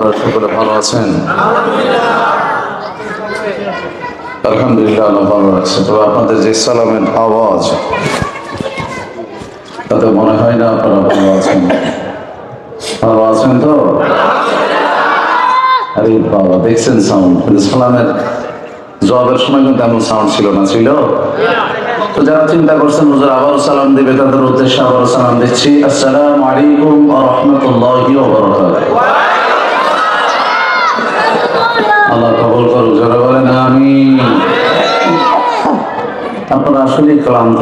আপনারা সকলে ভালো আছেন? আলহামদুলিল্লাহ, আল্লাহ ভালো আছে। তবে আপনাদের যে সালামের আওয়াজ, তাতে মনে হয় না আপনারা ভালো আছেন। ভালো আছেন তো? আরে বাবা, দেখছেন সাউন্ড, কিন্তু সালামের জবাবের সময় কিন্তু এমন সাউন্ড ছিল না, ছিল? তো যারা চিন্তা করছেন হুজুর আবারও সালাম দিবে, তাদের উদ্দেশ্যে আবারও সালাম দিচ্ছি। আসসালামু আলাইকুম ওয়া রাহমাতুল্লাহি ওয়া বারাকাতুহু। আল্লাহ কবুল করুক, যারা বলেন আমিন। আপনারা আসলেই ক্লান্ত,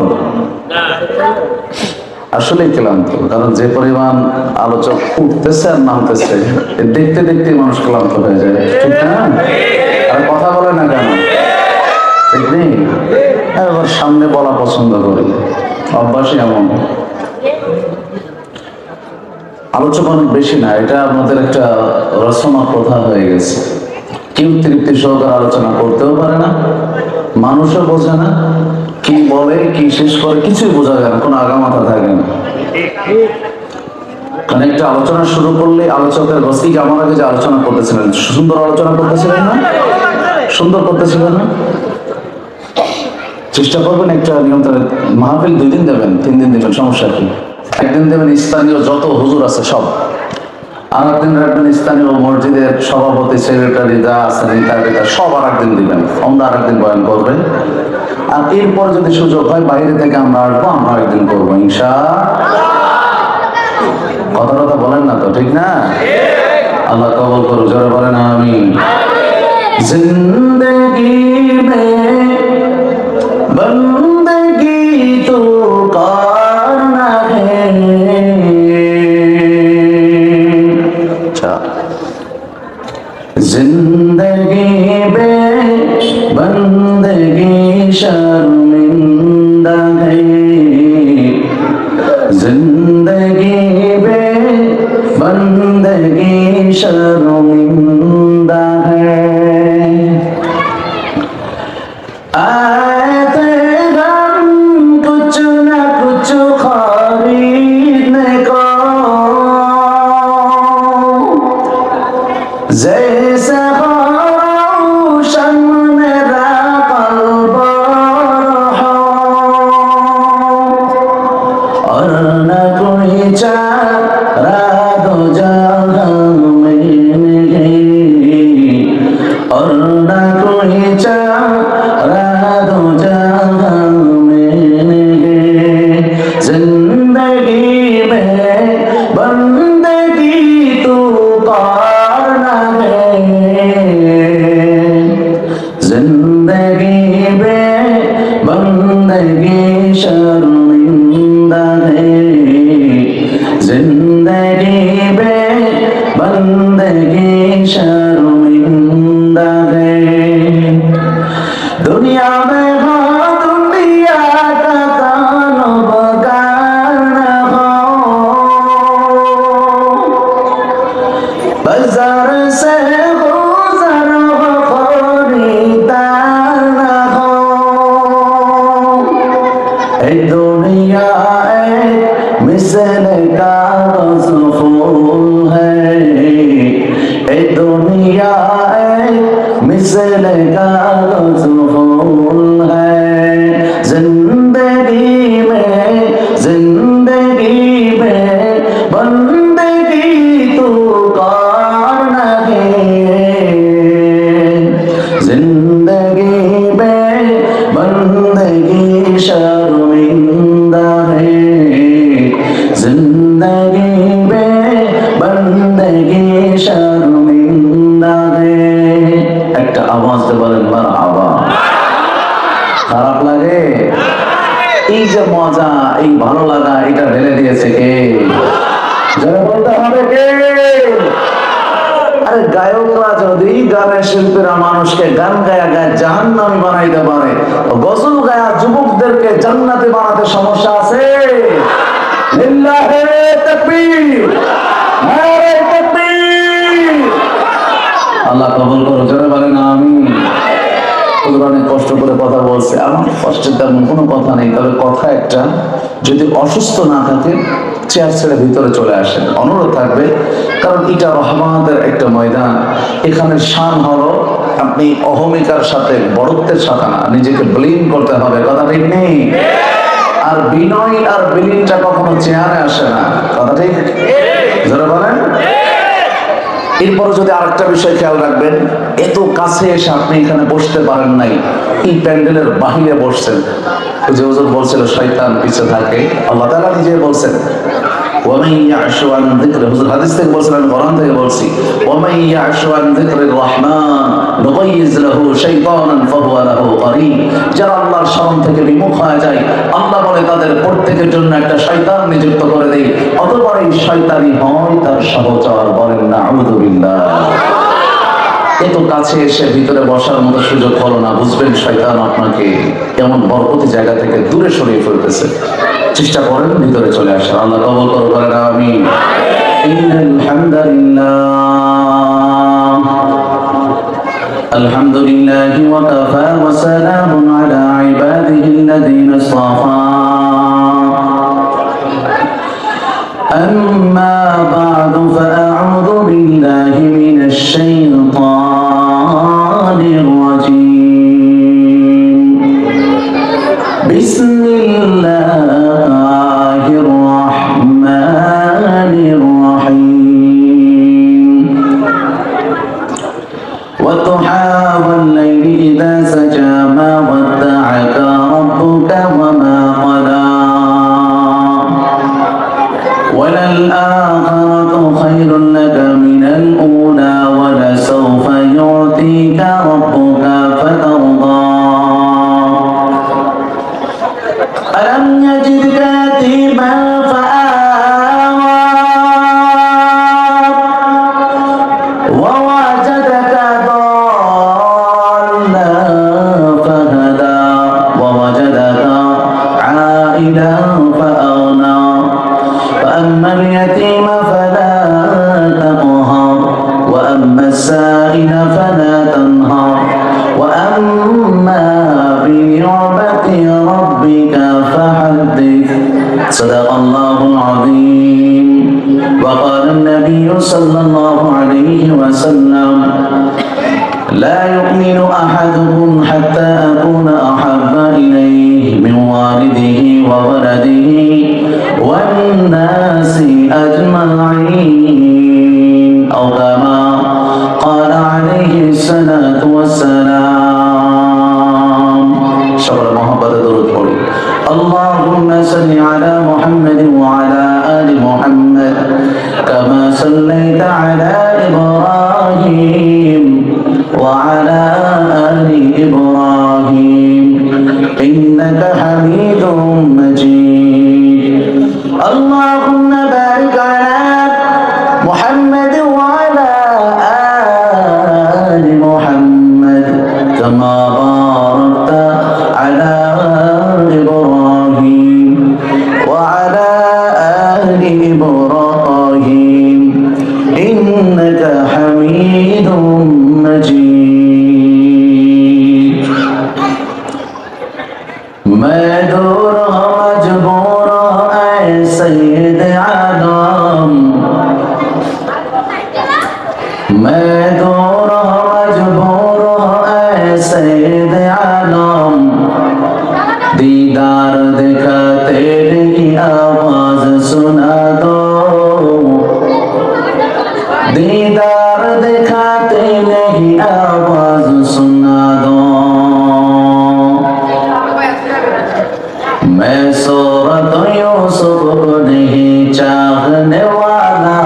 আসলেই ক্লান্ত, কারণ যে পরিমাণ আলোচক উঠতেছে আর নামতেছে, দেখতে দেখতে মানুষ ক্লান্ত হয়ে যায়, ঠিক না? আর কথা বলে না কেন? ঠিক নেই? এবার সামনে বলা পছন্দ করি, অভ্যাসই এমন। আলোচক অনেক বেশি না, এটা আমাদের একটা রচনা প্রথা হয়ে গেছে। কেউ তৃপ্তি সহকারে আলোচনা করতেও পারে না, মানুষও বোঝে না, কি বলে কি শেষ করে কিছুই বোঝা যায় না, কোনো আগামাথা থাকে না। কারণ একটা আলোচনা শুরু করলে আলোচকের বস্তিকে আমার আগে যে আলোচনা করতেছিলেন, সুন্দর আলোচনা করতেছিলেন না? সুন্দর করতেছিলেন না? চেষ্টা করবেন একটা নিয়ন্ত্রণ। মাহফিল 2 দিন দেবেন, 3 দিন দেবেন, সমস্যা কি? একদিন দেবেন স্থানীয় যত হুজুর আছে সব, আর একদিন রাখবেন স্থানীয় মসজিদের সভাপতি, সেক্রেটারি যা আছে নেতা সব আর একদিন দিবেন, আমরা আর একদিন বয়ান করবেন। আর এরপর যদি সুযোগ হয় বাইরে থেকে আমরা আসবো, আমরা একদিন করবো ইনশাআল্লাহ। কথা বলেন না তো, ঠিক না? আল্লাহ কবুল করুক, যারা বলেন আমিন। জিন্দেগি মে বন্দেগি তো করনা है। जिंदगी बे बंदगी शर्मिंदा है। जिंदगी बे बंदगी शर्मिंदा है। आते हम कुछ न कुछ खरीदने को, जैसे रोशन मेरा कल्ब हो, और न कोई चारा दो जहां में, और न कोई चारा दो जहां में। जिंदगी में बंदगी तू करना है। जिंदगी में बंदगी शर्मिंदा है। जिंदगी में बंदगी शर्मिंदा है। दुनिया में हो दुनिया का कानो बगाना हो, बाजार से गुजर हो खरीदार ना हो। ए दुनिया एक मिसल कागज फूल है। ए दुनिया एक मिसल कागज फूल है। जिंदगी में बंदगी तू करना है। जिंदगी में बंदगी शर्मिंदा है। जिंदगी में बंदगी शर्मिंदा है। একটা আওয়াজ দিয়ে বলেন মারহাবা। খারাপ লাগে? এই যে মজা, এই ভালো লাগা, এটা ঢেলে দিয়েছে কে? যারা বলতে হবে কে? আরে গায়করা যদি, গানের শিল্পীরা মানুষকে গান গায়া গায়ে জাহান্নামী বানাইতে পারে, গজল গায়া যুবকদেরকে জান্নাতে বানাতে সমস্যা আছে? লিল্লাহে তাকবীর, নারে তাকবীর। আল্লাহ কবুল করুন, যারা বলেন আমিন। ওদের অনেক কষ্ট করে কথা বলছে, আমার কষ্টের তেমন কোনো কথা নেই, তবে কথা একটা, যদি অসুস্থ না থাকে চেয়ার ছেড়ে ভিতরে চলে আসেন, অনুরোধ থাকবে। কারণ এটা রহমাতের একটা ময়দান, এখানে শান হলো আপনি অহমিকার সাথে বড়ত্বের সাথে না, নিজেকে ব্লেম করতে হবে, কথা ঠিক নেই? আর বিনয় আর বিলীনটা কখনো চেয়ারে আসে না, কথা ঠিক? যারা বলেন। এরপর যদি আরেকটা বিষয় খেয়াল রাখবেন, এত কাছে এসে আপনি এখানে বসতে পারেন নাই, এই প্যান্ডেলের বাহিরে বসছেন। ওই যে হুজুর বলছিল শয়তান পিছে থাকে, আল্লাহ তাআলা নিজে বলছেন ওয়ামান ইয়াশু আন যিকরি, হুজুর হাদিস থেকে বলছেন, আমি কোরআন থেকে বলছি, ওয়ামান ইয়াশু আন যিকরির রহমান নুগাইয়িজ লাহু শাইতানান ফাহুয়া লাহু কারীন। যারা আল্লাহর স্মরণ থেকে বিমুখ হয়ে যায়, আল্লাহ বলে তাদের প্রত্যেকের জন্য একটা শয়তান নিযুক্ত করে দেই, অতঃপর এই শয়তানি হয় তার সহচর। বলেন নাউযুবিল্লাহ। এত কাছে এসে ভিতরে বসার মতো সুযোগ হলো না, বুঝবেন শয়তান আপনাকে এমন বরকতি জায়গা থেকে দূরে সরিয়ে ফেলতেছে। চেষ্টা করেন ভিতরে চলে আসার, আল্লাহ কবুল করুন, বলেন আমিন। ইন্নাল হামদুলিল্লাহ, আলহামদুলিল্লাহি ওয়া কাফা ওয়া সালামুন আলা ইবাদিহিল্লাযীনা ইসতাফা। أما بعد فأعوذ بالله من الشيطان الرجيم. بسم الله الرحمن الرحيم. والضحى والليل إذا سجى ما ودعك ربك وما قلى وللآخرة خير لك من الأولى ولسوف يعطيك ربك فترضى. ألم يجدك يتيما فآوى ووجدك ضالا فهدى ووجدك عائلا فأغنى. فأما اليتيم فلا تقهر وأما السائل فلا تنهر وأما بنعمة ربك فحدث. صدق الله العظيم. وقال النبي صلى الله عليه وسلم لا يؤمن أحدكم حتى أكون أحب إليه من والده وولده والناس أجمعين أو كما قال عليه الصلاة والسلام. شكر محبة درود قولي اللهم صل على محمد وعلى آل محمد كما صليت على إبراهيم وعلى آل إبراهيم إنك حميد مجيد. اللهم بارك على محمد وعلى آل محمد كما باركت على إبراهيم وعلى آل إبراهيم إنك حميد مجيد. मैं दूर मजबूर ऐ सैयद आलम, मैं दूर मजबूर ऐ सैयद आलम, दीदार देखा तेरी आवाज सुना दो, दीदार देखा तेरी आवाज सुना दो. मैं सूरत यूसुफ को नहीं चाहने वाला,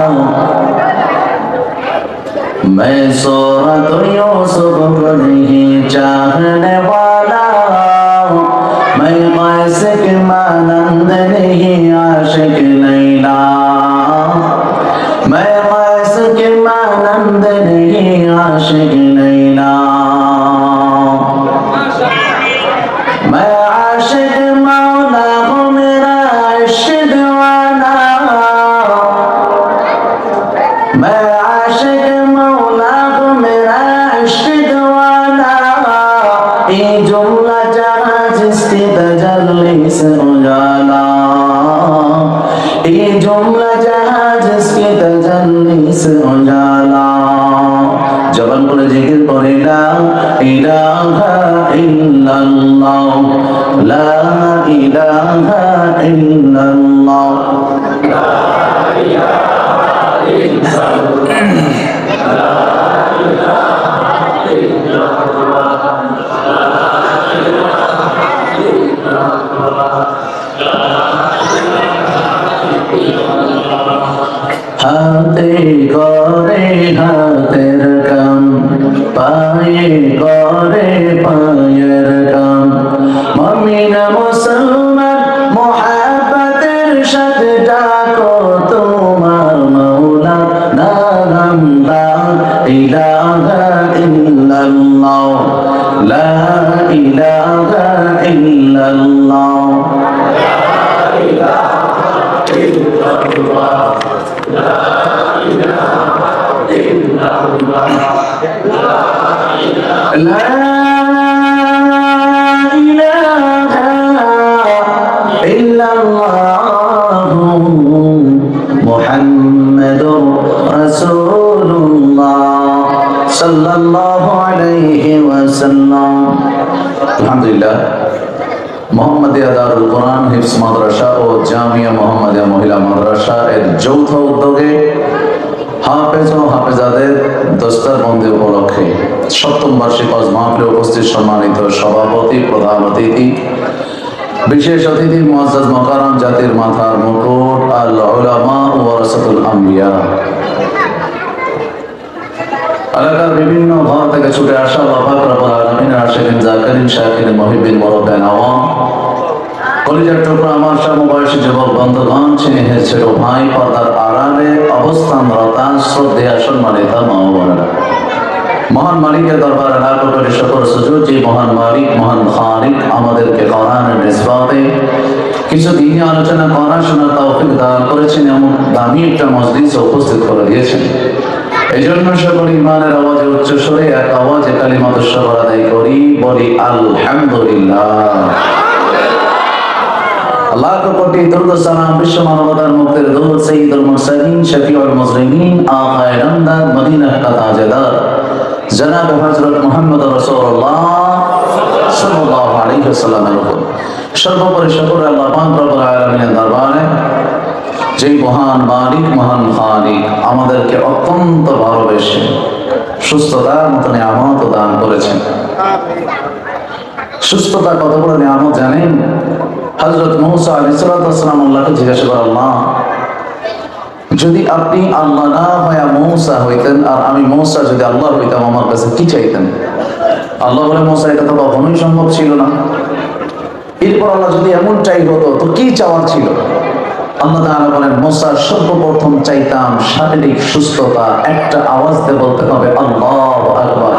मैं सूरत यूसुफ को नहीं चाहने वाला, मैं कैस के मानंद नहीं आशिक लैला, मैं कैस के मानंद नहीं आशिक लैला, मैं आशिक मौला हूँ मेरा इश्क दीवाना, मैं आशिक मौला हूँ मेरा इश्क दीवाना, জবান করে জিকির করে লা ইলাহা ইল্লাল্লাহ, লা ইলাহা ইল্লাল্লাহ, লা ইলাহা হাতে করে হাতের কাম, পায়ে করে পায়ের কাম, মুমিন মুসলমান মুহাব্বতের সাথে ডাকো তোমার মাওলা নাম, লা ইলাহা ইল্লাল্লাহ, লা ইলাহা ইল্লাল্লাহ, لا إله إلا الله محمد رسول الله صلى الله عليه وسلم الحمدلله মোহাম্মদিয়া দারুল কোরআন হিফজ মাদ্রাসা ও জামিয়া মোহাম্মদিয়া মহিলা মাদ্রাসা এর যৌথ উদ্যোগে হাফেজ ও হাফেজাদের দস্তারবন্দি উপলক্ষে সপ্তম বার্ষিক ওয়াজ মাহফিলে উপস্থিত সম্মানিত সভাপতি, প্রধান অতিথি, বিশেষ অতিথি, মুআজ্জাজ মুকাররম, জাতির মাথার মুকুট, আল উলামা ওয়া ওয়ারাসাতুল আম্বিয়া, এলাকার বিভিন্ন ঘর থেকে ছুটে আসা আল্লাহ পাক রব্বুল আলামিনের আশিকিন, জাকিরিন, শাকিরিন, মুহিব্বিন, মুরাব্বিন, আওয়াম, কলিজার টুকরা আমার সমবয়সী যুবক বন্ধুগণ, স্নেহের ছোট ভাই, পর্দার আড়ালে অবস্থানরতা শ্রদ্ধেয় সম্মানিত মা ও বোনেরা, মহান মালিকের দরবারে লাখ কোটি শুকর সুজুদ, যে মহান মালিক, মহান খালিক আমাদেরকে কোরআনের নিসবতে কিছু দিনই আলোচনা করা শোনার তৌফিক দান করেছেন, এমন দামি একটা মজলিসে উপস্থিত করে দিয়েছেন। এই জন্য সকল ইমানের আওয়াজে উচ্চ স্বরে এক আওয়াজে কালিমাতুশ শুকর আদায় করি, বলি আলহামদুলিল্লাহ। লাখ কোটি দরুদ সালাম বিশ্ব মানবতার মুক্তির দূত সাইয়্যিদুল মুরসালিন শফিউল মুজরিমিন আকায়ে নামদার মদিনা কা তাজদার জনাব হযরত মুহাম্মদ রাসূলুল্লাহ সাল্লাল্লাহু আলাইহি ওয়াসাল্লামের উপর সর্বোপরি শুকর আল্লাহ পাক রব্বুল আলামিনের দরবারে, যেই মহান মালিক, মহান খালিক আমাদেরকে অত্যন্ত ভালোবেসে সুস্থতার মতো নিয়ামত দান করেছেন। সুস্থতা কত বড় নিয়ামত জানেন? হযরত মূসা আলাইহিস সালাম আল্লাহকে জিজ্ঞাসা করে, আল্লাহ, যদি আপনি আল্লাহ না হয়ে মূসা হইতেন আর আমি মূসা যদি আল্লাহ হইতাম, আমার কাছে কি চাইতেন? আল্লাহ বলে, মূসা, এটা তো কখনোই সম্ভব ছিল না। এরপর আল্লাহ যদি এমনটাই হতো তো কি চাওয়ার ছিল? আল্লাহ তাআলা বলেন, মূসা, সর্বপ্রথম চাইতাম শারীরিক সুস্থতা। একটা আওয়াজ দিয়ে বলতে হবে আল্লাহু আকবার।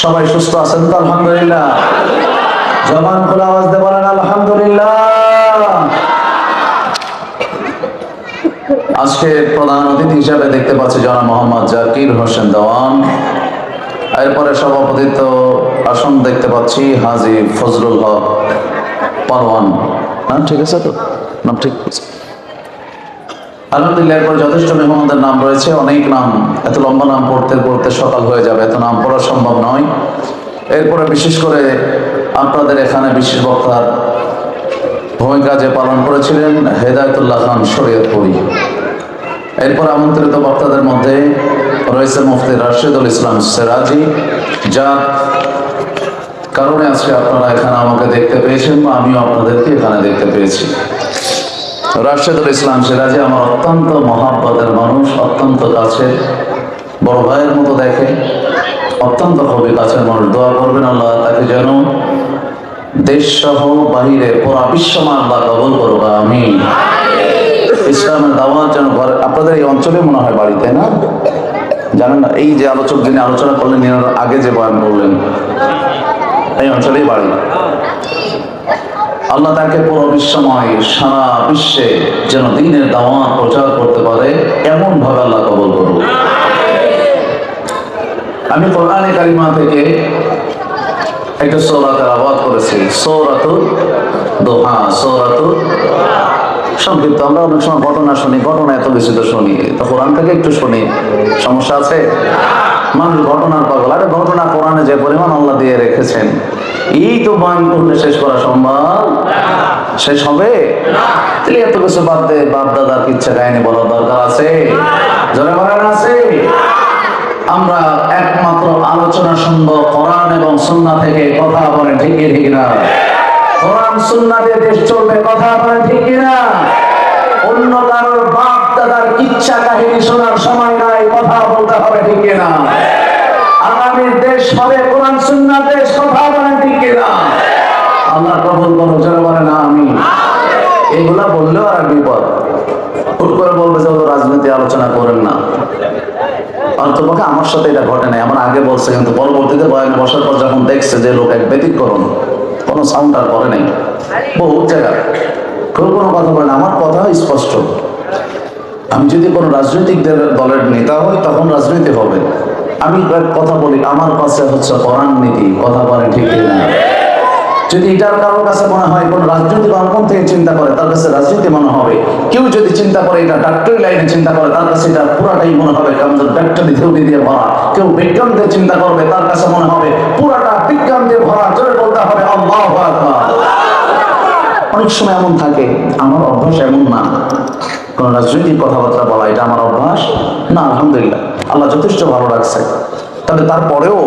সবাই সুস্থ আছেন তো? আলহামদুলিল্লাহ। জবান খুলে আওয়াজ দিয়ে বলেন আলহামদুলিল্লাহ। আজকে প্রধান অতিথি হিসাবে দেখতে পাচ্ছি জনাব মোহাম্মদ জাকির হোসেন দেওয়ান। এরপরে সভাপতিত্ব আসন দেখতে পাচ্ছি হাজী ফজলুল হক পারওয়ান। নাম ঠিক আছে তো? নাম ঠিক আছে আলহামদুলিল্লাহ। এরপর যথেষ্ট মেহমানদের নাম রয়েছে, অনেক নাম। এত লম্বা নাম পড়তে পড়তে সকাল হয়ে যাবে, এত নাম পড়া সম্ভব নয়। এরপরে বিশেষ করে আপনাদের এখানে বিশেষ বক্তার ভূমিকা যে পালন করেছিলেন হেদায়েতুল্লাহ খান শরীয়তপুরী। এরপর আমন্ত্রিত বক্তাদের মধ্যে রয়েছে মুফতি রাশেদুল ইসলাম সিরাজি, যার কারণে আজকে আপনারা এখানে আমাকে দেখতে পেয়েছেন বা আমিও আপনাদেরকে এখানে দেখতে পেয়েছি। রাশেদুল ইসলাম সিরাজি আমার অত্যন্ত মহাব্বতের মানুষ, অত্যন্ত কাছের বড় ভাইয়ের মতো দেখে, অত্যন্ত খুবই কাছের মানুষ। দোয়া করবেন আল্লাহ তাকে যেন দেশ সহ বাহিরে পুরা বিশ্বমান আল্লাহ কবুল করুক, আমিন। ইসলামের দাওয়াত যেন আপনাদের এই অঞ্চলে মনে হয় বাড়ি, তাই না? জানেন না, এই যে আলোচক যিনি আলোচনা করলেন, এনার আগে যে বয়ান করলেন, এই অঞ্চলেই বাড়ি। আল্লাহ তাকে পুরো বিশ্বময় সারা বিশ্বে যেন দ্বীনের দাওয়াত প্রচার করতে পারে, এমন ভাবে আল্লাহ কবুল করুক। আমি কোরআনে কারিমা থেকে একটা সূরা তেলাওয়াত করেছি, সূরাতুদ দুহা। সূরাতুদ সংক্ষিপ্ত। আমরা অনেক সময় ঘটনা শুনি, ঘটনা এত বেশি তো শুনি, তো কোরআন থেকে একটু শুনি, সমস্যা আছে? মানুষ ঘটনার পাগল। আরে ঘটনা কোরআনে যে পরিমাণ আল্লাহ দিয়ে রেখেছেন, এই তো বয়ান করলে শেষ করা সম্ভব? শেষ হবে? তাহলে এত কিছু বাদ দে, বাপ দাদার কিচ্ছা কাহিনী বলার দরকার আছে? জোরে বলেন আছে? আমরা একমাত্র আলোচনা শুনবো কোরআন এবং সুন্নাহ থেকে। কথা বলেন ঠিক ঠিক না? কোরআন সুন্নাহ দিয়ে দেশ চলবে। কথা বলেন ঠিক না? অন্য কারোর বাপ দাদার কিচ্ছা কাহিনী শোনার সময় নাই। কথা বলতে হবে ঠিক না? আগামী দেশ হবে কোরআন সুন্নাহ দেশ। কথা বলেন ঠিক না? আল্লাহ কবুল করুন। জোরে বলেন আমিন। এগুলা বললেও আর বিপদ। হুট করে বলবে যে রাজনীতি আলোচনা করেন না। অন্তপক্ষে আমার সাথে এটা ঘটে নাই, আমার আগে বলছে, কিন্তু পরবর্তীতে বয়ানে বসার পর যখন দেখছে যে লোক এক ব্যতিক্রম, কোনো সাউন্ড আর করে নাই, বহু জায়গায় কেউ কোনো কথা বলে না। আমার কথা স্পষ্ট, আমি যদি কোনো রাজনৈতিক দলের নেতা হই তখন রাজনীতি হবে। আমি কথা বলি, আমার কাছে হচ্ছে কোরআন নীতি। কথা বলে ঠিক না? যদি এটার কারোর কাছে মনে হয় কোন রাজনৈতিক অঙ্কন থেকে চিন্তা করে, তার কাছে রাজনীতি মনে হবে। কেউ যদি চিন্তা করে এটা ডাক্তারি লাইনে চিন্তা করে, তার কাছে এটা পুরাটাই মনে হবে কেমন ডাক্তারি থিওরি দিয়ে ভরা। কেউ বিজ্ঞান দিয়ে চিন্তা করবে, তার কাছে মনে হবে পুরাটা বিজ্ঞান দিয়ে ভরা। জোরে বলতে হবে আল্লাহু আকবার। অনেক সময় এমন থাকে, আমার অভ্যাস এমন না কোন রাজনৈতিক কথাবার্তা বলা, এটা আমার অভ্যাস না। আলহামদুলিল্লাহ, আল্লাহ যথেষ্ট ভালো রাখছে। তবে তারপরেও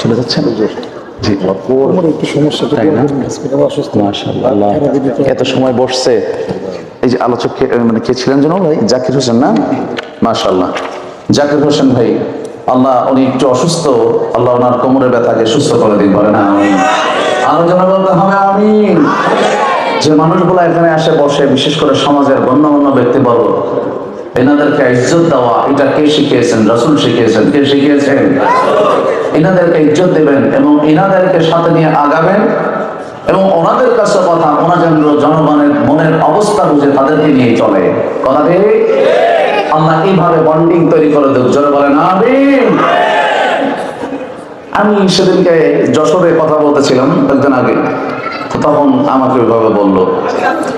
চলে যাচ্ছেন এত সময় বসছে। এই যে আলোচক মানে কে ছিলেন যেন ভাই? জাকির হোসেন না? মাশাআল্লাহ, জাকির হোসেন ভাই, আল্লাহ উনি একটু অসুস্থ, আল্লাহ ওনার কোমরের ব্যথাকে সুস্থ করে দিন। বলেন আমিন। আলোচনা বলতে হবে আমিন। যে মানুষগুলো এখানে আসে বসে, বিশেষ করে সমাজের গণ্যমান্য ব্যক্তিবর্গ, এনাদেরকে ইজ্জত দেওয়া, এটা কে শিখিয়েছেন? রাসূল শিখিয়েছেন। কে শিখিয়েছেন? এনাদেরকে ইজ্জত দেবেন এবং এনাদেরকে সাথে নিয়ে আগাবেন এবং ওনাদের কাছে কথা, ওনা যেন জনগণের মনের অবস্থা বুঝে তাদেরকে নিয়ে চলে। কথা ঠিক? আল্লাহ এইভাবে বন্ডিং তৈরি করে দেব। জোরে বলেন আমিন। আমি সেদিনকে যশোরে কথা বলতেছিলাম একদিন আগে, তখন আমাকে ওইভাবে বললো,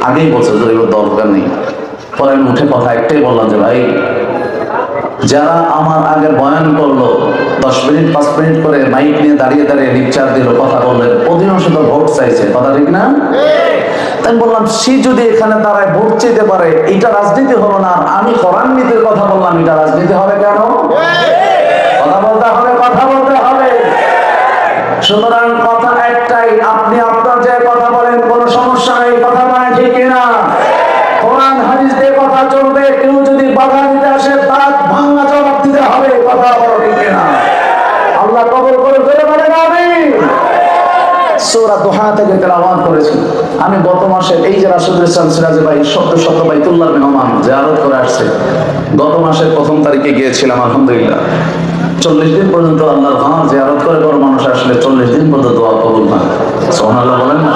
আগেই বলছে যে দরকার নেই। পরে আমি উঠে কথা একটাই বললাম যে ভাই, যারা আমার আগে বয়ান করলো, 10 মিনিট 5 মিনিট করে মাইক নিয়ে দাঁড়িয়ে দাঁড়িয়ে লেকচার দিল, কথা বললেন, অধিকাংশ তো ভোট চাইছে। কথা ঠিক না? তাই বললাম, সে যদি এখানে দাঁড়ায় ভোট চাইতে পারে, এটা রাজনীতি হলো না। আমি কোরআন নীতির কথা বললাম, এটা রাজনীতি হবে কেন? কথা বলতে হবে, কথা বলতে হবে। সুতরাং কথা একটাই, আপনি আপনার যে কথা বলেন কোনো সমস্যা নেই। কথা বলেন ঠিক না? কোরআন হাদিস দিয়ে কথা চলবে। কেউ যদি বাধা দিতে আসে, তার ভাঙা জবাব দিতে হবে। কথা বলো ঠিক না? আল্লাহ কবুল করে ফেলে বলেন আমিন। সূরা দুহা থেকে তেলাওয়াত করেছি আমি গত মাসে। এই যে রাশিদুল ইসলাম সিরাজি ভাই শত বাইতুল্লাহ মেহমান জিয়ারত করে আসছে, গত মাসের 1 তারিখে গিয়েছিলাম। আলহামদুলিল্লাহ 40 দিন পর্যন্ত আল্লাহর ঘর জিয়ারত করে কোনো মানুষ আসলে 40 দিন পর্যন্ত দোয়া কবুল হয়। সুবহানাল্লাহ বলেন না?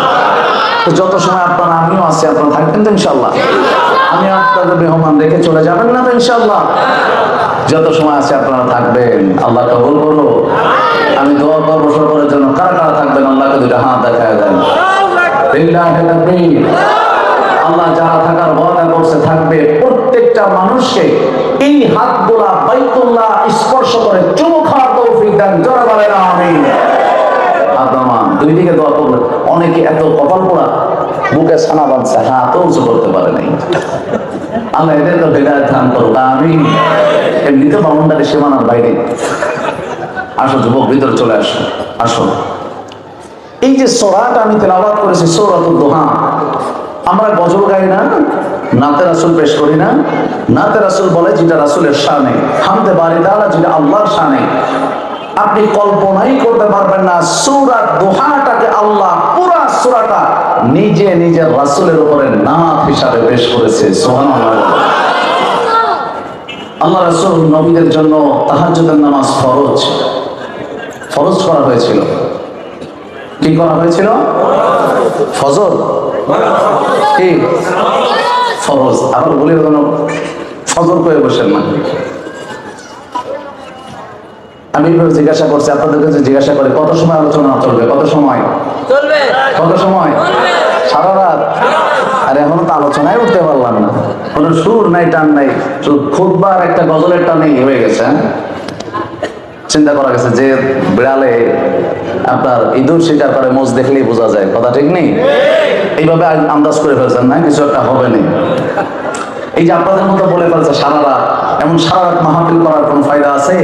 তো যত সময় আপনারা, আমিও আছি, আপনারা থাকবেন তো ইনশাআল্লাহ? আমি আপনাদের মেহমান রেখে চলে যাবেন না তো ইনশাআল্লাহ? যত সময় আছে আপনারা থাকবেন। আল্লাহ কবুল করো। আমি দোয়া করবো সকলের জন্য। কারা কারা থাকবেন আল্লাহকে দুইটা হাত দেখায় দেন। আল্লাহ যারা থাকার ওয়াদা করছে থাকবে, প্রত্যেকটা মানুষকে এই হাতগুলা বাইতুল্লাহ স্পর্শ করে চুমু খাওয়ার তৌফিক দেন। জোরে বলেন আমিন। আদামান দুই দিকে দোয়া করবেন। অনেকে এত কপাল পোড়া, বুকে ছানা বাঁধছে, হাতও উঁচু করতে পারে নাই। আল্লাহ এদের তো হৃদায়ত দান করুক আমিন। এমনিতে বাউন্ডারি সীমানার বাইরে। আসো যুবক, ভিতরে চলে আসো, আসো। এই যে সূরাটা আমি তেলাওয়াত করেছি, সূরাতুদ দুহা, আমরা গজল গাই না, নাতে রাসূল পেশ করি না। নাতে রাসূল বলে যেটা রাসূলের শানে, হামদে বারি তাআলা যেটা আল্লাহর শানে। আপনি কল্পনাই করতে পারবেন না, সূরা দুহাটাকে আল্লাহ পুরা সূরাটা নিজে নিজের রাসূলের উপরে নাত হিসাবে পেশ করেছে। সুবহানাল্লাহ। আল্লাহ রাসূল নবীদের জন্য তাহাজ্জুদের নামাজ ফরজ করা হয়েছিল। কি করা হয়েছিল? ফজর কি ফরজ। আবার বলি ফজর করে বসেন না। আমি জিজ্ঞাসা করছি, আপনাদের কাছে জিজ্ঞাসা করে, কত সময় আলোচনা চলবে? কত সময় চলবে? কত সময়? সারা রাত? আর এখনো তো আলোচনায় উঠতে পারলাম না, কোনো সুর নাই টান নাই, শুধু খুতবার একটা গজলের টানেই হয়ে গেছে। চিন্তা করা গেছে যে বিড়ালে আপনার ইঁদুর শিকার করে মোজ দেখলেই বোঝা যায়, কথা ঠিক নেই? এইভাবে আন্দাজ করে ফেলছেন না কিছু একটা হবে না। এই যে আপনাদের মতো বলে ফেলছে সারা রাত, এমন সারা রাত মাহফিল করার কোন ফায়দা আছে?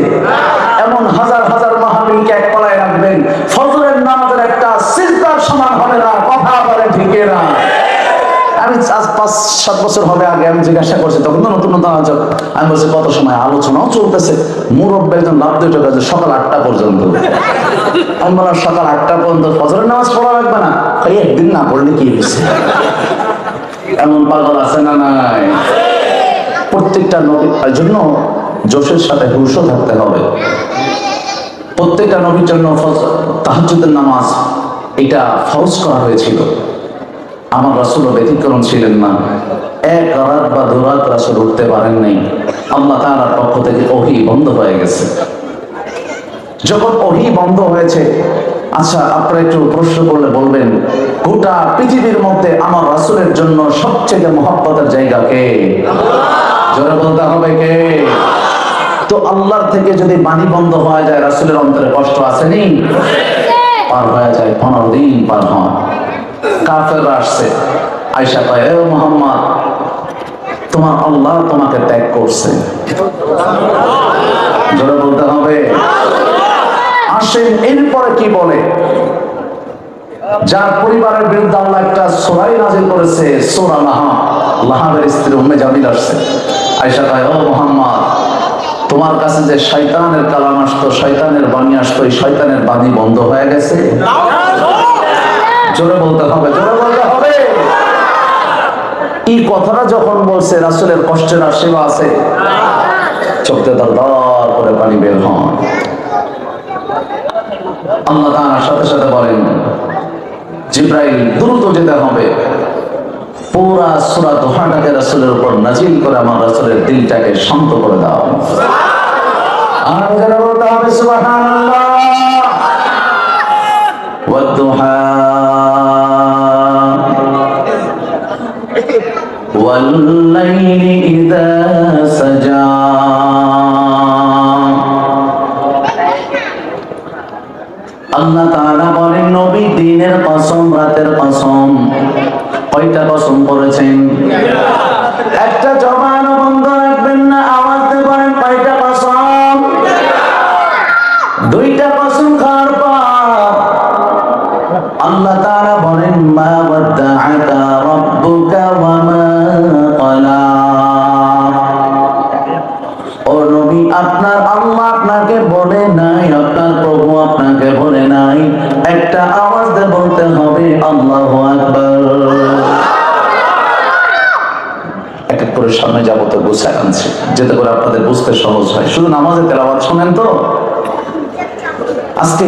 এমন হাজার হাজার মাহফিলকে এক পালায় রাখবেন, ফজরের নামাজের একটা সিজদার সমান হবে না, কথা বলে ঠিকই না। আমি আজ 5-7 বছর হবে আগে আমি জিজ্ঞাসা করছি, তখন তো নতুন নতুন আলোচনা, আমি বলছি কত সময় আলোচনাও চলতেছে, মুরব্বী একজন লাভ দিয়ে চলে যাচ্ছে সকাল 8টা পর্যন্ত। আমি বললাম সকাল 8টা পর্যন্ত ফজরের নামাজ পড়া লাগবে না? এই একদিন না পড়লে কি হয়েছে? এমন পাগল আছে না নাই? প্রত্যেকটা নবীর জন্য জোশের সাথে হুঁশও থাকতে হবে। প্রত্যেকটা নবীর জন্য তাহাজ্জুদের নামাজ এটা ফরজ করা হয়েছিল। আমার রাসূলও ব্যতিক্রম ছিলেন না। এক রাত বা 2 রাত রাসূল উঠতে পারেন নাই। আল্লাহ তাআলার পক্ষ থেকে ওহী বন্ধ হয়ে গেছে। যখন ওহী বন্ধ হয়েছে, আচ্ছা আপনারা একটু প্রশ্ন করলে বলবেন, গোটা পৃথিবীর মধ্যে আমার রাসূলের জন্য সবচেয়ে মহব্বতের জায়গা কে? জোরে বলতে হবে কে? তো আল্লাহর থেকে যদি বাণী বন্ধ হয়ে যায়, রাসূলের অন্তরে কষ্ট আসেনি? পার হয়ে যায়, 15 দিন পার হয়। কাফেররা আসছে, আয়েশা কয়, এ মুহাম্মদ, তোমার আল্লাহ তোমাকে ত্যাগ করছে। জোরে বলতে হবে। আসেন এরপরে কি বলে, যার পরিবারের বিরুদ্ধে আল্লাহ একটা সূরা নাযিল করেছে, সূরা লাহাব। লাহাবের স্ত্রী উম্মে জামিল আসছে, আয়েশা কয়, ও মুহাম্মদ, তোমার কাছে যে শয়তানের কালাম আসতো, শয়তানের বাণী আসতো, এই শয়তানের বাণী বন্ধ হয়ে গেছে। জোরে বলতে হবে, জোরে বলতে হবে। এই কথাটা যখন বলছে, রাসূলের কষ্টের আর সেবা আছে? চোখ দিয়ে দর করে পানি বের হয়। আল্লাহ তাআলার সাথে সাথে বলেন, জিবরাইল দ্রুত যেতে হবে, পুরা সূরা দোহাটাকে রাসূলের উপর নাজিল করে আমার রাসূলের দিলটাকে শান্ত করে দাও। আর যারা বলতে হবে সুবহানাল্লাহ। ওয়াদ-দুহা ওয়াল-লাইলি ইযা সাজা। আল্লাহ তাআলা বলেন, নবী দিনের কসম, রাতের কসম। কয়টা কসম করেছেন? একটা জবান বন্ধ রাখবেন না, আওয়াজ দিয়ে বলেন কয়টা কসম? 2টা কসম খাওয়ার পর আল্লাহ তাআলা বলেন, মা ওয়াদ্দাআকা রাব্বুকা ওয়া মা ক্বালা। ও নবী, আপনার আল্লাহ আপনাকে বলে নাই, আপনার প্রভু আপনাকে বলে নাই। একটা আওয়াজ দিয়ে বলতে হবে আল্লাহু আকবার। এক এক করে সামনে যাবো তো গুছায় আনছি, যাতে করে আপনাদের বুঝতে সহজ হয়। শুধু নামাজের তেলাওয়াত শোনেন তো, আজকে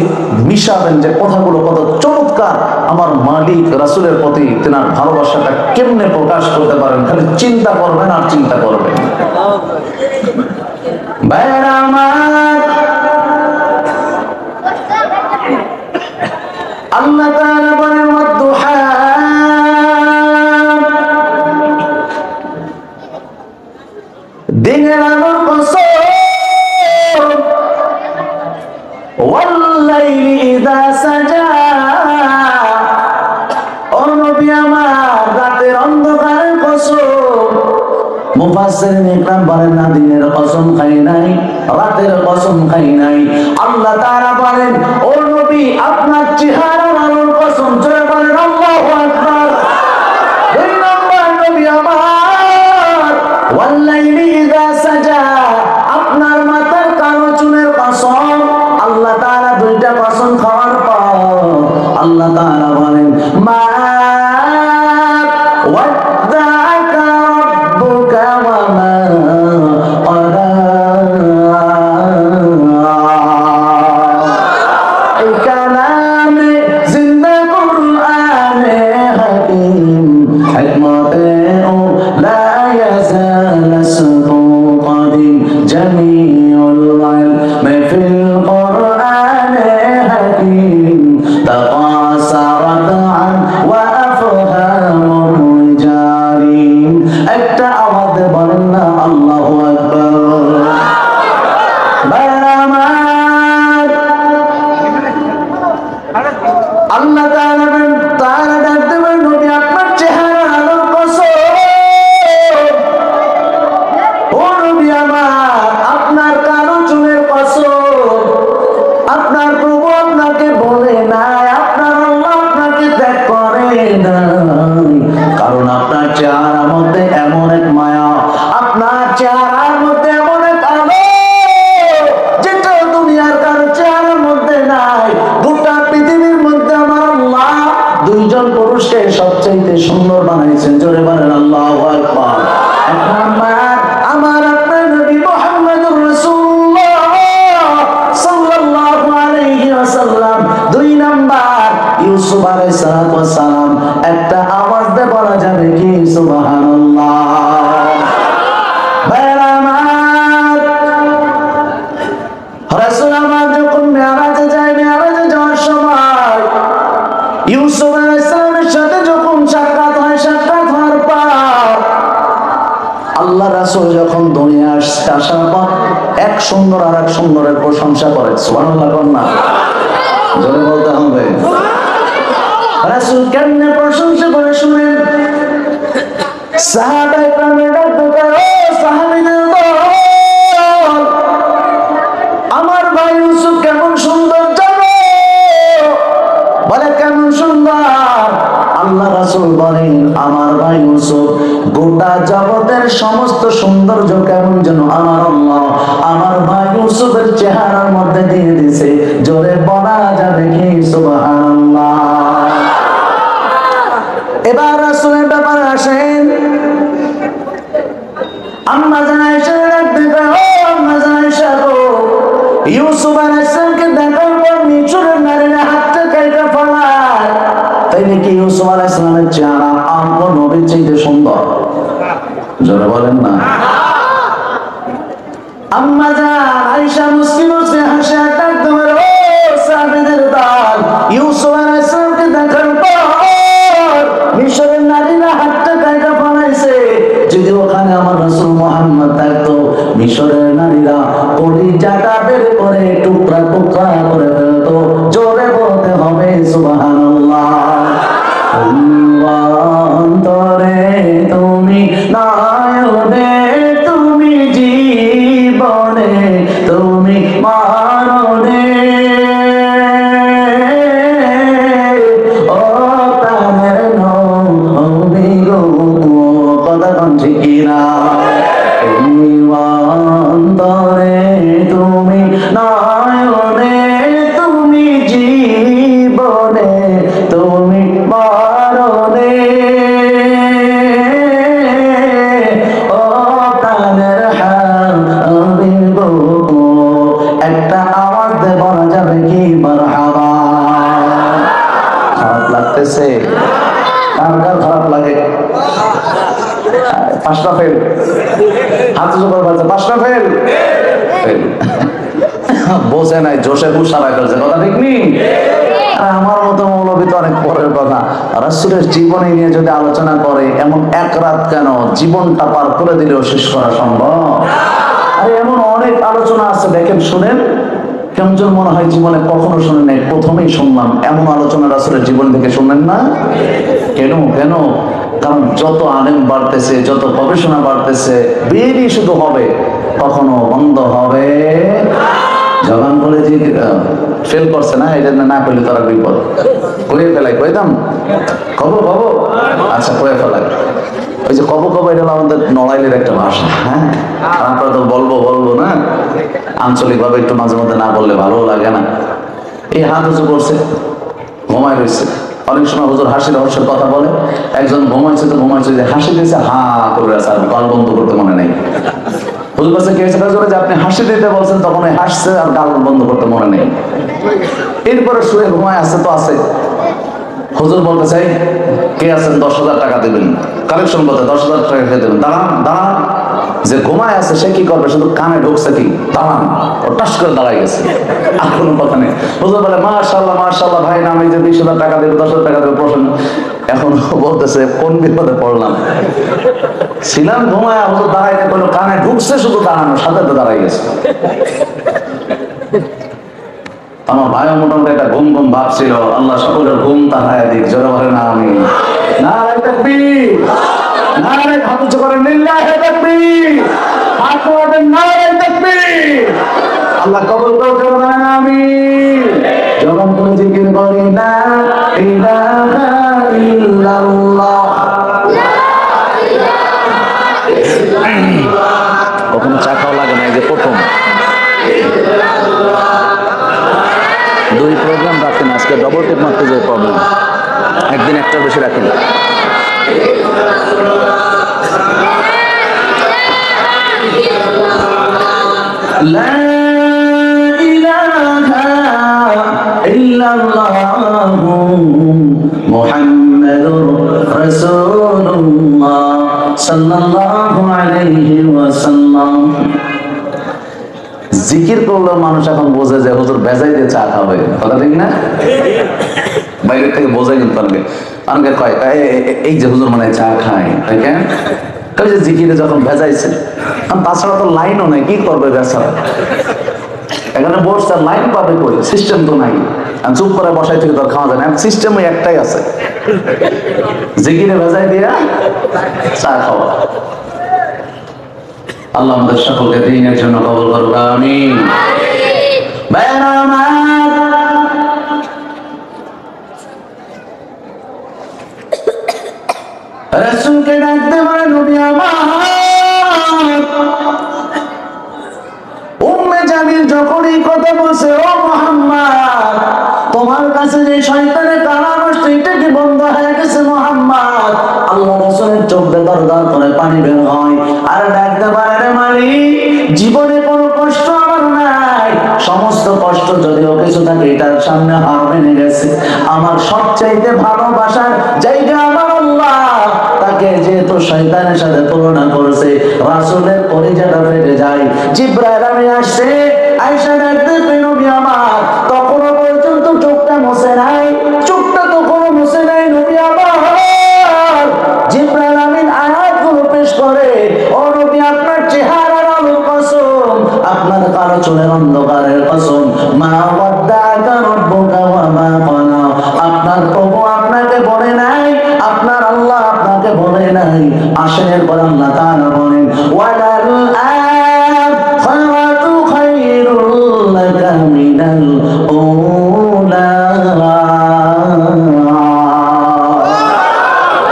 মিশাবেন যে কথাগুলো কত চমৎকার। আমার মালিক রাসূলের প্রতি তেনার ভালোবাসাটা কেমনে প্রকাশ করতে পারেন, খালি চিন্তা করবেন আর চিন্তা করবেন। ভাইরা আমার, আল্লাহ তাআলা বলেন, ওয়াদ-দুহা, দিনের আলোর কসম, ওয়াল-লাইলি ইযা সাজা। ও নবী আমার, রাতের অন্ধকারের কসম। মুফাসসিরিন ইকরাম বলেন না, দিনের কসম খাই নাই, রাতের কসম খাই নাই। আল্লাহ তাআলা বলেন, ও নবী, আপনার চেহারার আলোর কসম। জোরে বলেন আল্লাহু আকবার। 2 নম্বর, নবী আমার, ওয়াল-লাইলি ইযা সাজা, আপনার মাথার কালো চুলের কসম। আল্লাহ তাআলা 2টা কসম খাওয়ার পর আল্লাহ তাআলা বলেন, মা ওয়াদ্দাআকা রাব্বুকা ওয়া মা ক্বালা। এই কালামে জিন্দা কুরআনে হাকিম, হিকমতে ও লা ইয়াজাল আসরু কাদিম, জামিউল ইলমি ফিল কুরআনে হাকিম, তাকাসারাত আন ওয়া আফহামুর রিজাল। আমার যখন মেরাজে যায়, মেরাজে যাওয়ার সময় ইউসুফ আলাইহিস সালামের সাথে যখন সাক্ষাৎ হয়, সাক্ষাৎ হওয়ার পর আল্লাহ রাসূল যখন দুনিয়া আসছে, আসার পর এক সুন্দর আর এক সুন্দরের প্রশংসা করে। সুবহানাল্লাহ কন্যা জোরে বলতে হবে। রাসূল কেমনে প্রশংসা করে শুনেন। সাহাবায়ে কেরামের ডাকতে পারে, ও সাহাবীদের দল, আমার ভাই ইউসুফ কেমন সুন্দর জানো? বলে কেমন সুন্দর? আল্লাহ রাসূল বলেন, আমার ভাই ইউসুফ গোটা জগতের সমস্ত সৌন্দর্য কেমন যেন আমার আল্লাহ আমার ভাই ইউসুফের চেহারার মধ্যে দিয়ে দিয়েছে। জোরে বলা যাবে কি সুবহানাল্লাহ। এবার রাসূলের ব্যাপারে আসেন। আম্মা জান আয়েশা রাখতে পারে, ও আম্মা জান আয়েশা গো, ইউসুফ আলাইহিস সালামকে দেখার পর মিশরের নারীরা হাতটা কাইটা ফেলায়, তাইলে কি ইউসুফ আলাইহিস সালামের চেহারা আমগো নবীর চাইতে সুন্দর? জোরে বলেন না। আম্মা জান আয়েশা মুস্কি মুস্কি হাসে ডাক দেয়, ও সাহাবীদের দল, ইউসুফ আলাইহিস সালামকে দেখার পর মিশরের নারীরা হাতটা কাইটা ফেলাইছে। যদি ওখানে আমার রাসূল মুহাম্মদ থাকতো, মিশরের নারীরা কলিজাটা বের করে টুকরা টুকরা করে ফেলতো। জোরে বলতে হবে সুবহানাল্লাহ। অন্তরে তুমি নয়নে তুমি জীবনে তুমি মরণে, ও প্রাণের নবী গো, কথা কোন ঠিক না? অন্তরে তুমি নয়নে তুমি জীবনে তুমি মরণে, ও প্রাণের হাবিব গো, একটা আওয়াজ দিয়ে বলা যাবে কি মারহাবা? খারাপ লাগতেছে? কার কার খারাপ লাগে? পাঁচটা ফেল, হাত জোর করছে, পাঁচটা ফেল। বোঝে নাই, জোশে খুব সারাই ফেলছে, কথা ঠিক নেই? আমার মতো মৌলবী তো অনেক পরের কথা। রাসূলের জীবনী নিয়ে যদি আলোচনা করে, এমন এক রাত কেন জীবনটা পার করে দিলেও শেষ করা সম্ভব। আরে এমন অনেক আলোচনা আছে, দেখেন শুনেন, কেমন মনে হয় জীবনে কখনো শুনেন নাই, প্রথমেই শুনলাম। এমন আলোচনা রাসূলের জীবন থেকে শুনেন না কেন? কেন? কারণ যত আলেম বাড়তেছে, যত গবেষণা বাড়তেছে, বেরি শুধু হবে, কখনো বন্ধ হবে। জবান বলে যে ফেল করছে না, এটা না করলে তারা বিপদ। কয়ে ফেলাই, কইতাম কব কব, আচ্ছা কয়ে ফেলাই। ওই যে কব কব, এটা আমাদের নড়াইলের একটা ভাষা। হ্যাঁ, আপনারা তো বলবো বলবো না, আঞ্চলিক ভাবে একটু মাঝে মধ্যে না বললে ভালো লাগে না। এই হাত উঁচু করছে, ঘুমায় রয়েছে। অনেক সময় হুজুর হাসি রহস্যের কথা বলে, একজন ঘুমাইছে তো ঘুমাইছে, যে হাসি দিয়েছে হা করে আছে, আর গাল বন্ধ করতে মনে নেই। হুজুর কাছে কি হয়েছে, যে আপনি হাসি দিতে বলছেন, তখন হাসছে আর গাল বন্ধ করতে মনে নেই। এরপরে শুয়ে ঘুমায় আছে তো আছে। হুজুর বলতে চাই, কে আছেন 10,000 টাকা দেবেন, কালেকশন করতে 10,000 টাকা খেয়ে দেবেন। দাঁড়ান দাঁড়ান, যে ঘুমায় আছে সে কি করবে, শুধু কানে ঢুকছে কি, দাঁড়ান, ও টাস করে দাঁড়াই গেছে, আর কোনো কথা নেই। হুজুর বলে মাশাআল্লাহ মাশাআল্লাহ ভাই, না আমি যে 20,000 টাকা দেবো, 10,000 টাকা দেবো, প্রশ্ন এখন বলতেছে কোন বিপদে পড়লাম। ছিলাম ঘুমায়, হুজুর দাঁড়াইতে বললো, কানে ঢুকছে শুধু দাঁড়ানো, সাথে তো দাঁড়াই গেছে। আমার ভাইও মোটামুটি একটা ঘুম ঘুম ভাব ছিল, আল্লাহ সকলের ঘুম তাহায় দিক। জোরে বলে না আমি নারে তাকবীর, নারে হাত উঁচু করেন, লিল্লাহি তাকবীর, হাত ওঠান, নারে তাকবীর। আল্লাহ কবুল করুন, জোরে বলেন আমিন। জবান করে জিকির করি লা ইলাহা ইল্লাল্লাহ। ওখানে চা খাওয়া লাগে না, এই যে প্রথম 2 প্রোগ্রাম রাখেন, আজকে ডবল টেপ মারতে যায় প্রবলেম, একদিন একটা বেশি রাখেন। লা ইলাহা ইল্লাল্লাহু মুহাম্মাদুর রাসূলুল্লাহ সাল্লাল্লাহু আলাইহি ওয়াসাল্লাম। জিকির করলেও মানুষ এখন বোঝে যে হুজুর ভেজাই দিয়ে চা খাবে, কথা ঠিক না? বাইরের থেকে বোঝে কিন্তু অনেকে কয় এই যে হুজুর মানে চা খায়, তাই কেন? ওই যে জিকিরে যখন ভেজাইছে, তাছাড়া তো লাইনও নাই, কি করবে বেচারা? এখানে বসছে লাইন পাবে কই, সিস্টেম তো নাই। চুপ করে বসাই থেকে তোর খাওয়া যায় না, সিস্টেম ওই একটাই আছে, জিকিরে ভেজাই দিয়া চা খাওয়া। আল্লাহ আমাদের সকলকে দ্বীনের জন্য কবুল করুক, আমিন। ভাইয়েরা আমার, রাসূলকে ডাকতে পারে নবী আমার। উম্মে জামিল যখন এই কথা বলছে, ও মুহাম্মদ, তোমার কাছে যে শয়তানের কারাবাস এটা কি বন্ধ হয়ে গেছে মুহাম্মদ? আল্লাহ রাসূলের চোখ দিয়ে দরদর করে পানি বের হয়, আর ডাকতে পারে, রে মালিক, জীবনে কোনো কষ্ট আমার নাই, সমস্ত কষ্ট যদিও কিছু থাকে এটার সামনে হার মেনে গেছে। আমার সবচাইতে ভালোবাসার জায়গা আমার আল্লাহ, তাকে যেহেতু শয়তানের সাথে তুলনা করেছে, রাসূলের কলিজাটা ফেটে যায়। জিবরাইল আমিন আসছে, আয়েশা ডাকতে পেয়ে নবী আমার, তখনও পর্যন্ত চোখটা মুছে নাই, চোখটা তখনও মুছে নাই নবী আমার। জিবরাইল আমিন আয়াতগুলো পেশ করে, ও নবী, আপনার চেহারার আলোর কসম, আপনার কালো চুলের অন্ধকারের কসম, মা ওয়াদ্দাআকা রাব্বুকা ওয়া মা ক্বালা, আপনার প্রভু আপনাকে বলে নাই, আপনার আল্লাহ আপনাকে বলে নাই। আসেন এরপর আল্লাহ তাআলা বলেন, ওয়ালাল আখিরাতু খায়রুল লাকা মিনাল উলা।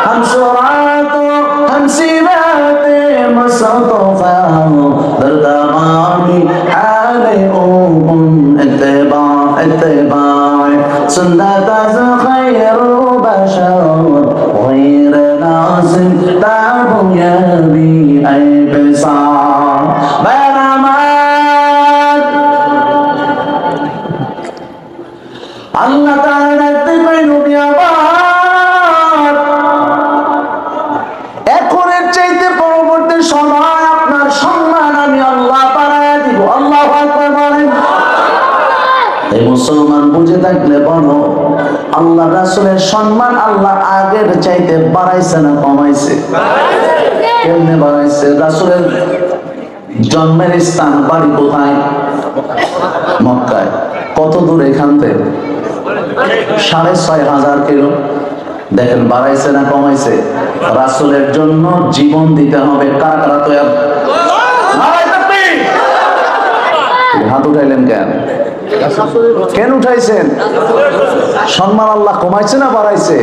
हम सुरातो हम सीबाते मसतफा दरदामानी हाले ओम इत्तिबा इत्तिबा सुन्नत खैर बशर غير ناصر تابو يبي أي بصار برمان الله تعالى تبين بيابار এখনের চাইতে পরবর্তী সময় আপনার সম্মান আমি আল্লাহ বাড়ায় দিব। আল্লাহু আকবার বলেন। এই মুসলমান বুঝে থাকলে বলো, আল্লাহ রাসূলের সম্মান আল্লাহ আগের চাইতে বাড়াইছে না কমাইছে? কেমনে বাড়াইছে? রাসূলের জন্মের স্থান, বাড়ি কোথায়? মক্কায়। কত দূর এখান থেকে? 6,500 কিলো। দেখেন বাড়াইছে না কমাইছে? রাসূলের জন্য জীবন দিতে হবে। কারা কারা তৈরি? হাত উঠাইলেন কেন? কেন উঠাইছেন? সম্মান আল্লাহ কমাইছে না বাড়াইছে?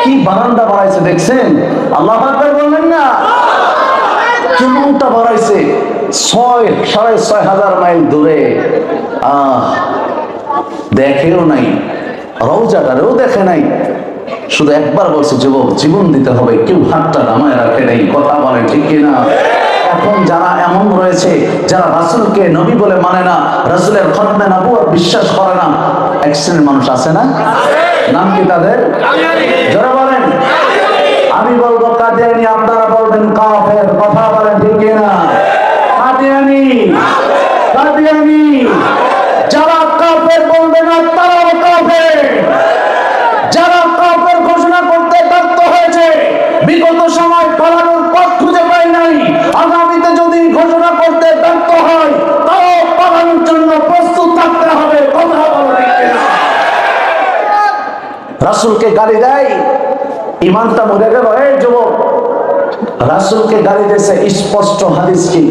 কি বারান্দা বাড়াইছে দেখছেন? আল্লাহ আকবার বললেন না? কেমনটা বাড়াইছে? 6,500 মাইল দূরে। দেখেও নাই, রওজাটারেও দেখে নাই, শুধু একবার বলছে যুবক জীবন দিতে হবে। কেউ হাতটা নামায় রাখে নাই, কথা বলে ঠিক কিনা? এখন যারা এমন রয়েছে, যারা রাসূলকে নবী বলে মানে না, রাসূলের খতমে নবুয়ত বিশ্বাস করে না, এক শ্রেণীর মানুষ আছে না? নাম কি তাদের? যারা বলেন আমি বলবো কাদিয়ানী, আপনারা বলবেন কাফের, কথা বলেন ঠিক কিনা? কাদিয়ানী, কাদিয়ানী, যারা কাফের বলবেন আপনারাও কাফের। যারা কাফের ঘোষণা করতে ব্যর্থ হয়েছে, বিগত সময় পালানোর পথ খুঁজে পায় নাই, আগামীতে যদি ঘোষণা করতে ব্যর্থ হয়, তাও পালানোর জন্য প্রস্তুত থাকতে হবে। কথা বলতে রাসূলকে গালি দেয়, ইমানটা মরে গেল। এই যুবক, রাসূলকে গালি দিয়েছে, স্পষ্ট হাদিস কি?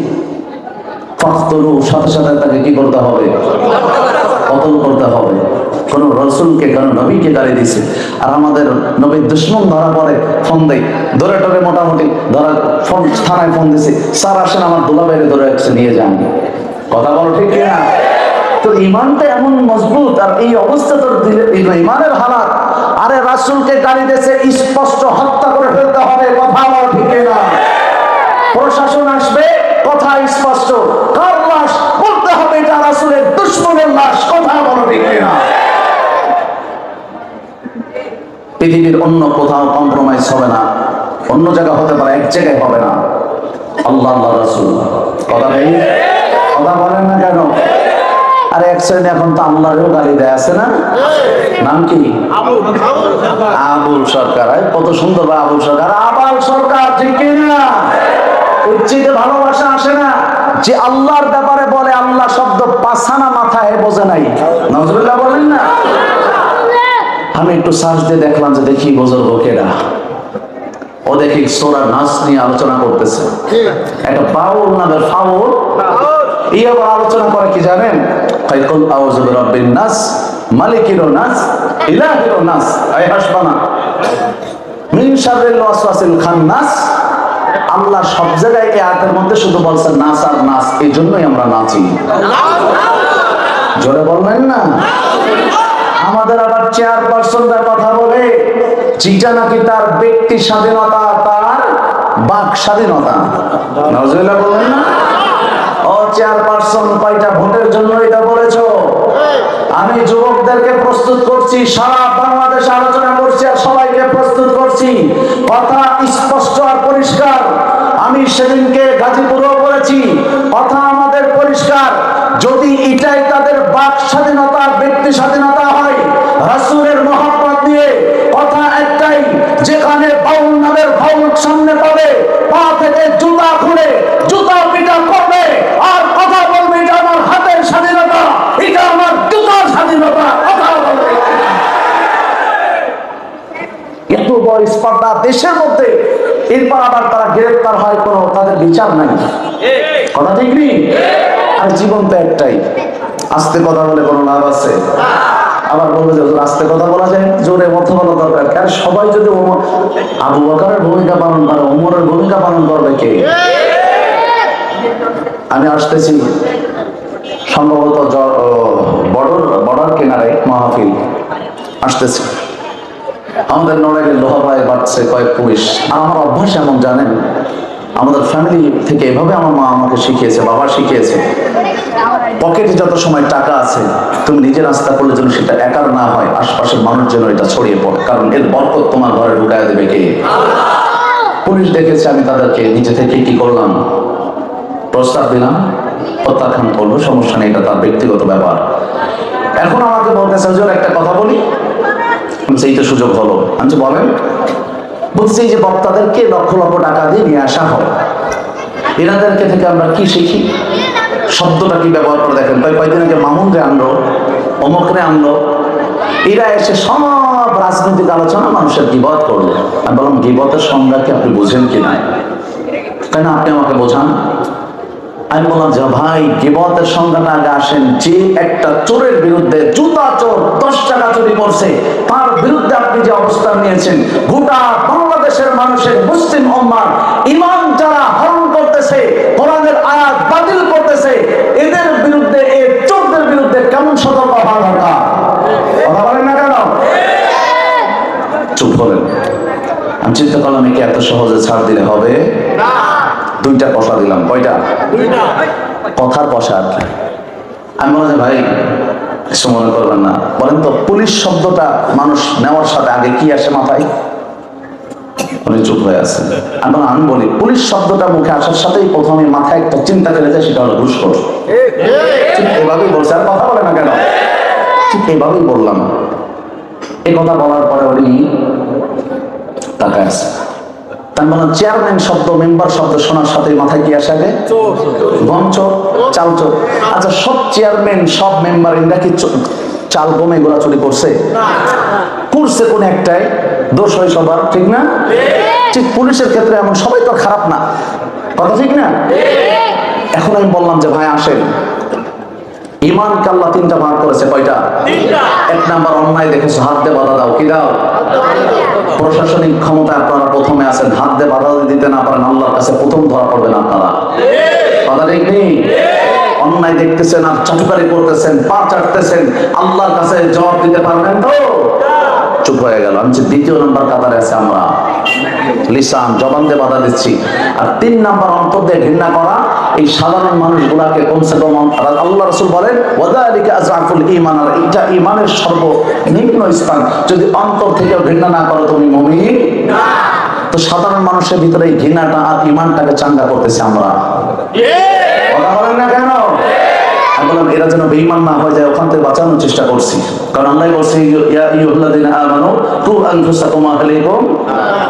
ফাকতুলু, সাথে সাথে তাকে কি করতে হবে? কতল করতে হবে। কোন রাসূলকে, কোন নবীকে গালি দিছে, আর আমাদের নবীর দুশমন ধরা পড়ে, ফোন দেয়, ধরে টরে মোটামুটি ধরা, ফোন থানায় ফোন দিছে, স্যার আসেন আমার দুলাভাইরে ধরে একসে নিয়ে যান। কথা বলো ঠিক কিনা? তো ইমানটা এমন মজবুত, আর এই অবস্থা তোর ইমানের হালাত। আরে রাসূলকে গালি দিয়েছে, স্পষ্ট হত্যা করে ফেলতে হবে। কথা বলো ঠিক কিনা? প্রশাসন আসবে, কথা স্পষ্ট, কার লাশ বলতে হবে এটা রাসূলের দুশমনের লাশ। কথা বলো ঠিক কিনা? পৃথিবীর অন্য কোথাও কম্প্রোমাইজ হবে না, অন্য জায়গা হতে পারে, এক জায়গায় হবে না। আল্লাহ আল্লাহ রাসূল, কথা নেই। কথা বলেন না কেন? আর এক শ্রেণী এখন তো আল্লাহরেও গালি দেয়, আছে না? নাম কি? আবুল সরকার। কত সুন্দর আবুল সরকার, আবাল সরকার, ঠিক না? উচ্চিতে ভালোবাসা আসে না? যে আল্লাহর ব্যাপারে বলে আল্লাহ শব্দ পাছানা মাথায় বোঝে নাই, নাউজুবিল্লাহ বলেন না? আমি একটু সার্চ দিয়ে দেখলাম যে দেখি বুজুর্গ কেডা, ও দেখি সূরা নাস নিয়ে আলোচনা করতেছে। একটা বাউল নামের ফাউল এই আবার আলোচনা করে কি জানেন? ফাইকুল আউযু বিরাব্বিন নাস মালিকির নাস ইলাহির নাস, আই হাসবানা মিন শাররিল ওয়াসওয়াসিল খান্নাস। আল্লাহ সব জায়গায় এই আয়াতের মধ্যে শুধু বলছেন নাস আর নাস, এই জন্যই আমরা নাচি। জোরে বলবেন না? আমাদের আবার চেয়ারপারসনদের কথা বলে যেটা নাকি তার ব্যক্তি স্বাধীনতা, তার বাক স্বাধীনতা। নাউজুবিল্লাহ বলবেন না? ও চেয়ারপারসন, কয়টা ভোটের জন্য এটা বলেছো? আমি যুবকদেরকে প্রস্তুত করছি, সারা বাংলাদেশে আলোচনা করছি আর সবাইকে প্রস্তুত করছি। কথা স্পষ্ট আর পরিষ্কার। আমি সেদিনকে গাজীপুরেও বলেছি, কথা আমাদের পরিষ্কার। যদি এটাই তাদের বাক স্বাধীনতা, ব্যক্তি স্বাধীনতা হয়, রাসূলের মহব্বত নিয়ে কথা একটাই, যেখানে বাউল নামের ফাউল সামনে পাবে পা থেকে জুতা খুলে জুতা পিটা করবে আর কথা বলবে এটা আমার হাতের স্বাধীনতা, এটা আমার জুতার স্বাধীনতা। কথা বলবে এত বড় স্পর্ধা দেশের মধ্যে, এরপর আবার তারা গ্রেফতার হয়, কোনো তাদের বিচার নাই। কথা ঠিক নেই? আর জীবন তো একটাই, আস্তে কথা বলে কোনো লাভ আছে? আবার বলবো যে আস্তে কথা বলা যায়, জোরে কথা বলা দরকার। কারণ সবাই যদি আবু বকরের ভূমিকা পালন করে, ওমরের ভূমিকা পালন করবে কে? আমি আসতেছি সম্ভবত বর্ডার কিনারে মাহফিল আসতেছি, আমাদের নড়াইলে লোহাপাড়ায় বাড়ছে কয়েক পুলিশ। আর আমার অভ্যাস এমন জানেন, আমাদের ফ্যামিলি থেকে এভাবে আমার মা আমাকে শিখিয়েছে, বাবা শিখিয়েছে, পকেটে যত সময় টাকা আছে তুমি নিজে রাস্তা করলে যেন সেটা একার না হয়, আশপাশের মানুষ যেন এটা ছড়িয়ে পড়ে, কারণ এর বরকত তোমার ঘরে ঢুকায় দেবে কে? পুলিশ দেখেছে আমি তাদেরকে নিজে থেকে কি করলাম, প্রস্তাব দিলাম, প্রত্যাখ্যান করলো, সমস্যা নেই, এটা তার ব্যক্তিগত ব্যাপার। এখন আমাকে বলতেছে হুজুর একটা কথা বলি, সেই তো সুযোগ হলো। আমি বলেন। বলছি যে বক্তাদেরকে লক্ষ লক্ষ টাকা দিয়ে নিয়ে আসা হয়, এনাদেরকে থেকে আমরা কি শিখি? শব্দটা কি ব্যবহার করে দেখেন। কয়েকদিন আগে মামুনরে আনলো, অমুকরে আনলো, এরা এসে সব রাজনৈতিক আলোচনা মানুষের গীবত করলো। আমি বললাম গীবতের সংজ্ঞা কি আপনি বুঝেন কি নাই? তাই না, আপনি আমাকে বোঝান। আমি বললাম যে ভাই গীবতের সংজ্ঞাটা আগে আসেন। যে একটা চোরের বিরুদ্ধে, জুতা চোর 10 টাকা চুরি করছে, তার বিরুদ্ধে আপনি যে অবস্থান নিয়েছেন, গোটা বাংলাদেশের মানুষের মুসলিম উম্মার ঈমান যারা হরণ করতেছে, কোরআনের আয়াত বাতিল করতেছে, এদের বিরুদ্ধে, এই চোরদের বিরুদ্ধে কেমন সতর্ক হওয়া দরকার? কথা বলেন না কেন? চুপ করেন। আমি চিন্তা করলাম একে এত সহজে ছাড় দিলে হবে না। দুইটা কথা দিলাম। কয়টা? কথার কথা। আমি বললাম ভাই কিছু মনে করবেন না, বলেন তো পুলিশ শব্দটা মানুষ নেওয়ার সাথে আগে কি আসে মাথায়? উনি চুপ হয়ে আছেন। আমি বলি পুলিশ শব্দটা মুখে আসার সাথেই প্রথমে মাথায় একটা চিন্তা ফেলে যায়, সেটা হলো ঘুষখোর। ঠিক এভাবেই বলছে, আর কথা বলে না কেন? ঠিক এভাবেই বললাম। এই কথা বলার পরে উনি তাকায় আছে। তার মানে চেয়ারম্যান শব্দ, মেম্বার শব্দ শোনার সাথে মাথায় কি আসে আগে? গমচোর, চালচোর। আচ্ছা, সব চেয়ারম্যান, সব মেম্বার এরা কি চাল গম এগুলা চুরি করছে? করছে কোন একটাই, দোষ হয় সবার, ঠিক না? ঠিক পুলিশের ক্ষেত্রে এমন, সবাই তো খারাপ না, কথা ঠিক না? এখন আমি বললাম যে ভাই আসেন, ঈমানকে আল্লাহ 3টা ভাগ করেছে। কয়টা? 1 নাম্বার অন্যায় দেখেছো, হাত দিয়ে বাধা দাও। কি দাও? প্রশাসনিক ক্ষমতা আপনারা প্রথমে আছেন, হাত দিয়ে বাধা দিতে না পারেন, আল্লাহর কাছে প্রথম ধরা পড়বেন আপনারা। কথা ঠিক নেই? অন্যায় দেখতেছেন আর চাটুকারি করতেছেন, পা চাটতেছেন, আল্লাহর কাছে জবাব দিতে পারবেন তো? চুপ হয়ে গেল। আমি 2 নাম্বার কাতারে আছে আমরা, লিসান, জবান দিয়ে বাধা দিচ্ছি। আর 3 নাম্বার অন্তর দিয়ে ঘৃণা করা। এই সাধারণ মানুষগুলাকে কমসে কম আল্লাহ রাসূল বলেন ওয়াযালিকা আযআফুল ঈমান, আর এটা ঈমানের সর্বনিম্ন স্থান। যদি অন্তর থেকে ঘৃণা না করো তুমি মুমিন না। তো সাধারণ মানুষের ভিতরে এই ঘৃণাটা আর ঈমানটাকে চাঙ্গা করতেছে আমরা। কথা বলেন না কেন? বললাম এরা যেন বেঈমান না হয়ে যায়, ওখান থেকে বাঁচানোর চেষ্টা করছি। কারণ আল্লাহ বলছে ইয়া আইয়ুহাল্লাযীনা আমানু কু আনফুসাকুম ওয়া আহলিকুম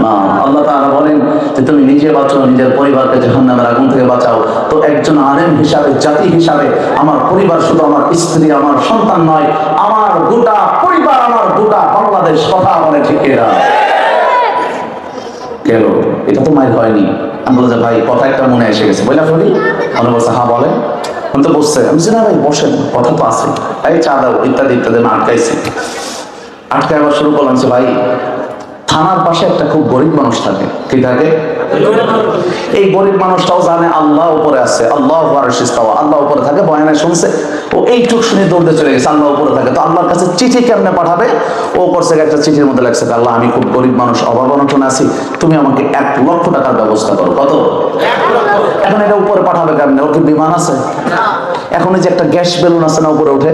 নার। আল্লাহ তাআলা বলেন যে তুমি নিজে বাঁচো, নিজের পরিবারকে জাহান্নামের আগুন থেকে বাঁচাও। তো একজন আলেম হিসাবে, জাতি হিসাবে আমার পরিবার শুধু আমার স্ত্রী, আমার সন্তান নয়, আমার গোটা পরিবার, আমার গোটা বাংলাদেশ। কথা বলে ঠিক এরা গেল, এটা তো মায়ের হয়নি। আমি বলছি ভাই কথা একটা মনে এসে গেছে, বইলা ফেলি। আমি বলছে হ্যাঁ বলে। আমি তো বসছে, আমি না ভাই বসেন, কথা তো আছে, এই চা দাও ইত্যাদি ইত্যাদি। আমি আটকাইছি, আটকাই আবার শুরু করলাম যে ভাই থানার পাশে একটা খুব গরিব মানুষ থাকে। কি থাকে? এই গরিব মানুষটাও জানে আল্লাহ উপরে আছে, আল্লাহ আল্লাহ উপরে থাকে, বয়ানে শুনছে, ও এইটুক শুনে দৌড়তে চলে গেছে আল্লাহ উপরে থাকে। তো আল্লাহর কাছে চিঠি কেমনে পাঠাবে? ও করছে একটা চিঠির মধ্যে লাগছে, আল্লাহ আমি খুব গরিব মানুষ, অভাব অনটনে আছি, তুমি আমাকে 1 লক্ষ টাকার ব্যবস্থা করো। কত? এখন এটা উপরে পাঠাবে কেমনে? ওর কি বিমান আছে? এখন এই যে একটা গ্যাস বেলুন আছে না উপরে উঠে,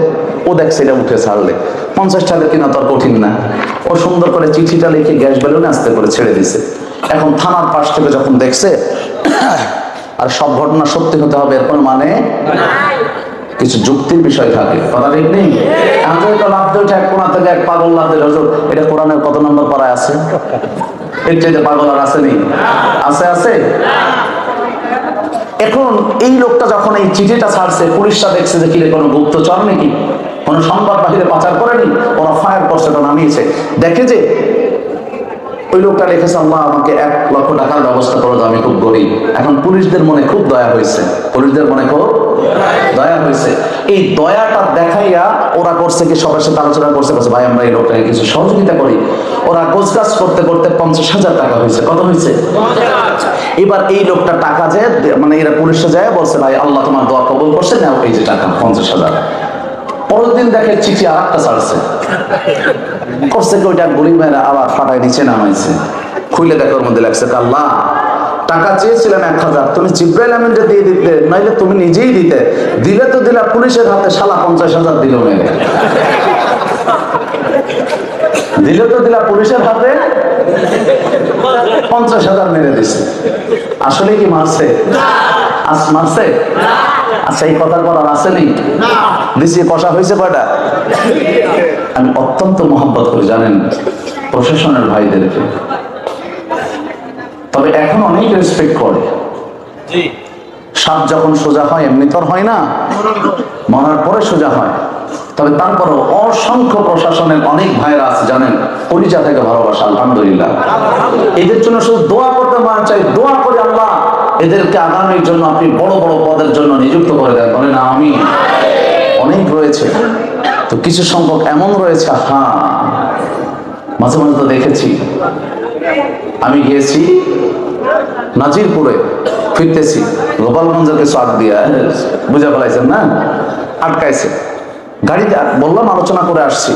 ও দেখছে এটা উঠে ছাড়লে 50 টাকা কিনা তো আর কঠিন না। ও সুন্দর করে চিঠিটা লিখে গ্যাস বেলুনে আস্তে করে ছেড়ে দিছে। এখন থানার পাশ থেকে যখন দেখছে, আর সব ঘটনা সত্যি হতে হবে এর কোনো মানে কিছু যুক্তির বিষয় থাকে, কথা ঠিক নেই। আমাদের তো লাভ দিয়েছে এক কোণা থেকে এক পাগল লাভ দিল, হুজুর এটা কোরআনের কত নম্বর পারায় আছে? এর চাইতে পাগল আর আসেনি? আছে আছে। এখন এই লোকটা যখন এই চিঠিটা ছাড়ছে, পুলিশরা দেখছে যে কিরে কোনো গুপ্তচর নাকি, কোনো সংবাদ বাহিরে পাচার করেনি, ওরা ফায়ার করছেটা নামিয়েছে, দেখে যে ওই লোকটা লিখেছে আল্লাহ আমাকে 1 লক্ষ টাকার ব্যবস্থা করো, আমি খুব গরিব। এখন পুলিশদের মনে খুব দয়া হয়েছে, পুলিশদের মনে খুব দয়া হয়েছে। এই দয়াটা দেখাইয়া ওরা করছে কি, সবার সাথে আলোচনা করছে, ভাই আমরা এই লোকটাকে কিছু সহযোগিতা করি। ওরা গোছগাছ করতে করতে 50,000 টাকা হয়েছে। কত হয়েছে? এবার এই লোকটা টাকা যে মানে এরা পুলিশে যায় বলছে ভাই আল্লাহ তোমার দোয়া কবুল করছে, নাও এই যে টাকা 50,000। পরের দিন দেখে চিঠি আর একটা ছাড়ছে, করছে কি ওইটা গরিব মেয়েরা আবার ফাটায় নিচে নামাইছে। খুলে দেখে ওর মধ্যে লাগছে আল্লাহ টাকা চেয়েছিলাম 1,000, তুমি জিব্রাইল আমিনকে দিয়ে দিতে, নইলে তুমি নিজেই দিতে, দিলে তো দিলা পুলিশের হাতে, শালা 50,000 দিল মেরে। দিলে তো দিলা পুলিশের হাতে, 50,000 মেরে দিছে। আসলে কি মারছে? মারছে? আচ্ছা এই কথার পর আর আসেনি? দিছি কষা হয়েছে কয়টা? আমি অত্যন্ত মহব্বত করি জানেন প্রশাসনের ভাইদেরকে, তবে এখন অনেক রেসপেক্ট করে। সাপ যখন সোজা হয় এমনি তো হয় না, মরার পরে সোজা হয়। তবে তারপরও অসংখ্য প্রশাসনের অনেক ভাইরা আছে জানেন, পরিচয় থেকে ভালোবাসা, আলহামদুলিল্লাহ। এদের জন্য শুধু দোয়া করতে মনে চাই, দোয়া করি আল্লাহ এদেরকে আগামীর জন্য আপনি বড় বড় পদের জন্য নিযুক্ত করে দেন, বলেন আমি। অনেক রয়েছে, তো কিছু সংখ্যক এমন রয়েছে, হ্যাঁ মাঝে মাঝে তো দেখেছি। আমি গিয়েছি নাজিরপুরে, ফিরতেছি গোপালগঞ্জের কিছু আগ দিয়া, বুঝে ফেলাইছেন না, আটকাইছে গাড়িতে। বললাম আলোচনা করে আসছি,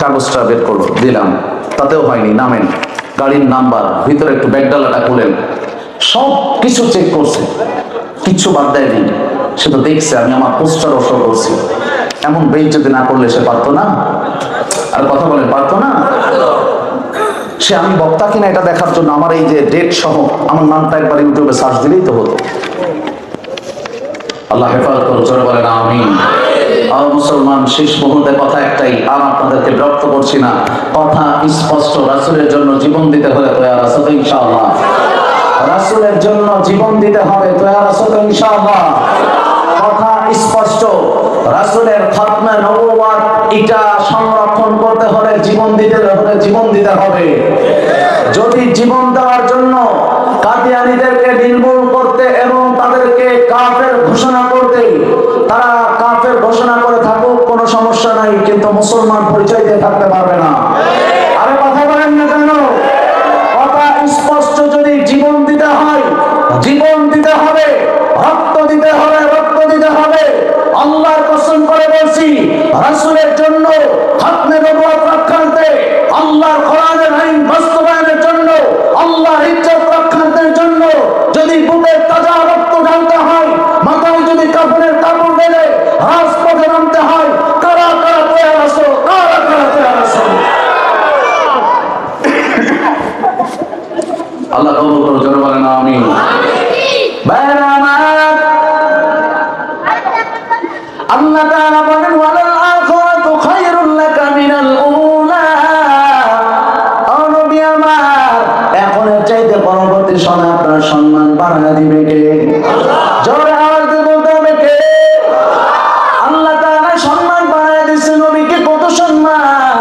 কাগজটা বের করলো, দিলাম, তাতেও হয়নি। নামেন, গাড়ির নাম্বার, ভিতরে একটু ব্যাগডালাটা খুলেন, সব কিছু চেক করছে, কিচ্ছু বাদ দেয়নি। সে তো দেখছে আমি আমার পোস্টার অসর করছি, এমন বেইজ্জতি না করলে সে পারতো না। আর কথা বলেন পারতো না? সে আমি বক্তা কিনা এটা দেখার জন্য আমার এই যে ডেট সহ আমার নামটা একবার ইউটিউবে সার্চ দিলেই তো হতো। আল্লাহ হেফাজত করুন, জোরে বলেন আমিন। আর মুসলমান শেষ মুহূর্তে কথা একটাই, আর আপনাদেরকে বিরক্ত করছি না, কথা স্পষ্ট, রাসূলের জন্য জীবন দিতে হলে তৈয়ার আছো তো ইনশাআল্লাহ? রাসূলের জন্য জীবন দিতে হবে, তৈয়ার আছো তো ইনশাআল্লাহ? কথা স্পষ্ট, রাসূলের খাতমে নবুয়ত এটা সংরক্ষণ করতে হলে জীবন দিতে হলে জীবন দিতে হবে। যদি জীবন দেওয়ার জন্য কাদিয়ানীদেরকে নির্মূল করতে এবং তাদেরকে কাফের ঘোষণা করতে, তারা কাফের ঘোষণা করে থাকুক কোনো সমস্যা নাই, কিন্তু মুসলমান পরিচয় দিয়ে থাকতে পারবে না। আরে কথা বলেন না কেন? কথা স্পষ্ট, যদি জীবন দিতে হয় জীবন দিতে হবে, রক্ত দিতে হবে রক্ত দিতে হবে। আল্লাহর কসম করে বলছি, রাসূলের জন্য খাতমে নবুয়ত রক্ষার্থে, আল্লাহর কোরআনের আইন বাস্তবায়নের জন্য, আল্লাহর ইজ্জত রক্ষার্থের জন্য যদি বুকের তাজা রক্ত ঢালতে হয়, মাথায় যদি কাফনের কাপড় বেঁধে রাজপথে নামতে হয়, কারা কারা তৈয়ার আছো? কারা কারা তৈয়ার আছো? আল্লাহ কবুল করুন, জোরে বলেন আমিন। বলেন ওয়ালাল আখিরাতু খায়রুল লাকা মিনাল উলা। ও নবী আমার, এখনের চাইতে পরবর্তী সময় আপনার সম্মান বাড়ায় দিবে কে? জোরে আওয়াজ দিয়ে বলতে হবে কে? আল্লাহ তাআলা সম্মান বাড়ায় দিয়েছে নবীকে। কত সম্মান!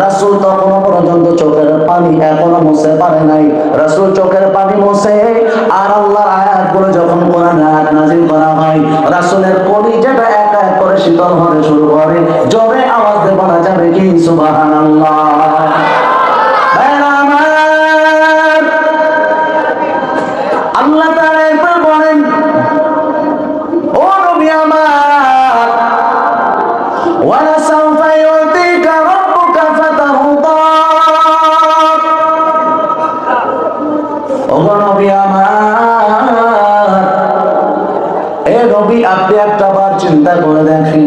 রাসূল তখনও পর্যন্ত চোখের পানি এখনো মুছতে পারে নাই। রাসূল চোখের পানি মুছে আর আল্লাহর আয়াতগুলো যখন কোরআন আয়াত নাযিল করা হয়, রাসূলের কলিজাটা এক এক করে শীতল হতে শুরু করে। জোরে আওয়াজ দিয়ে বলা যাবে কি সুবহানাল্লাহ? ভাইরা আমার, আল্লাহ তাআলা একবার বলেন, ও নবী আমার, ওয়ালা সাউফা ইউতিকা রাব্বুকা ফাতারদা। ও নবী আমার, এ নবী আপনি একটা বার চিন্তা করে দেখেন,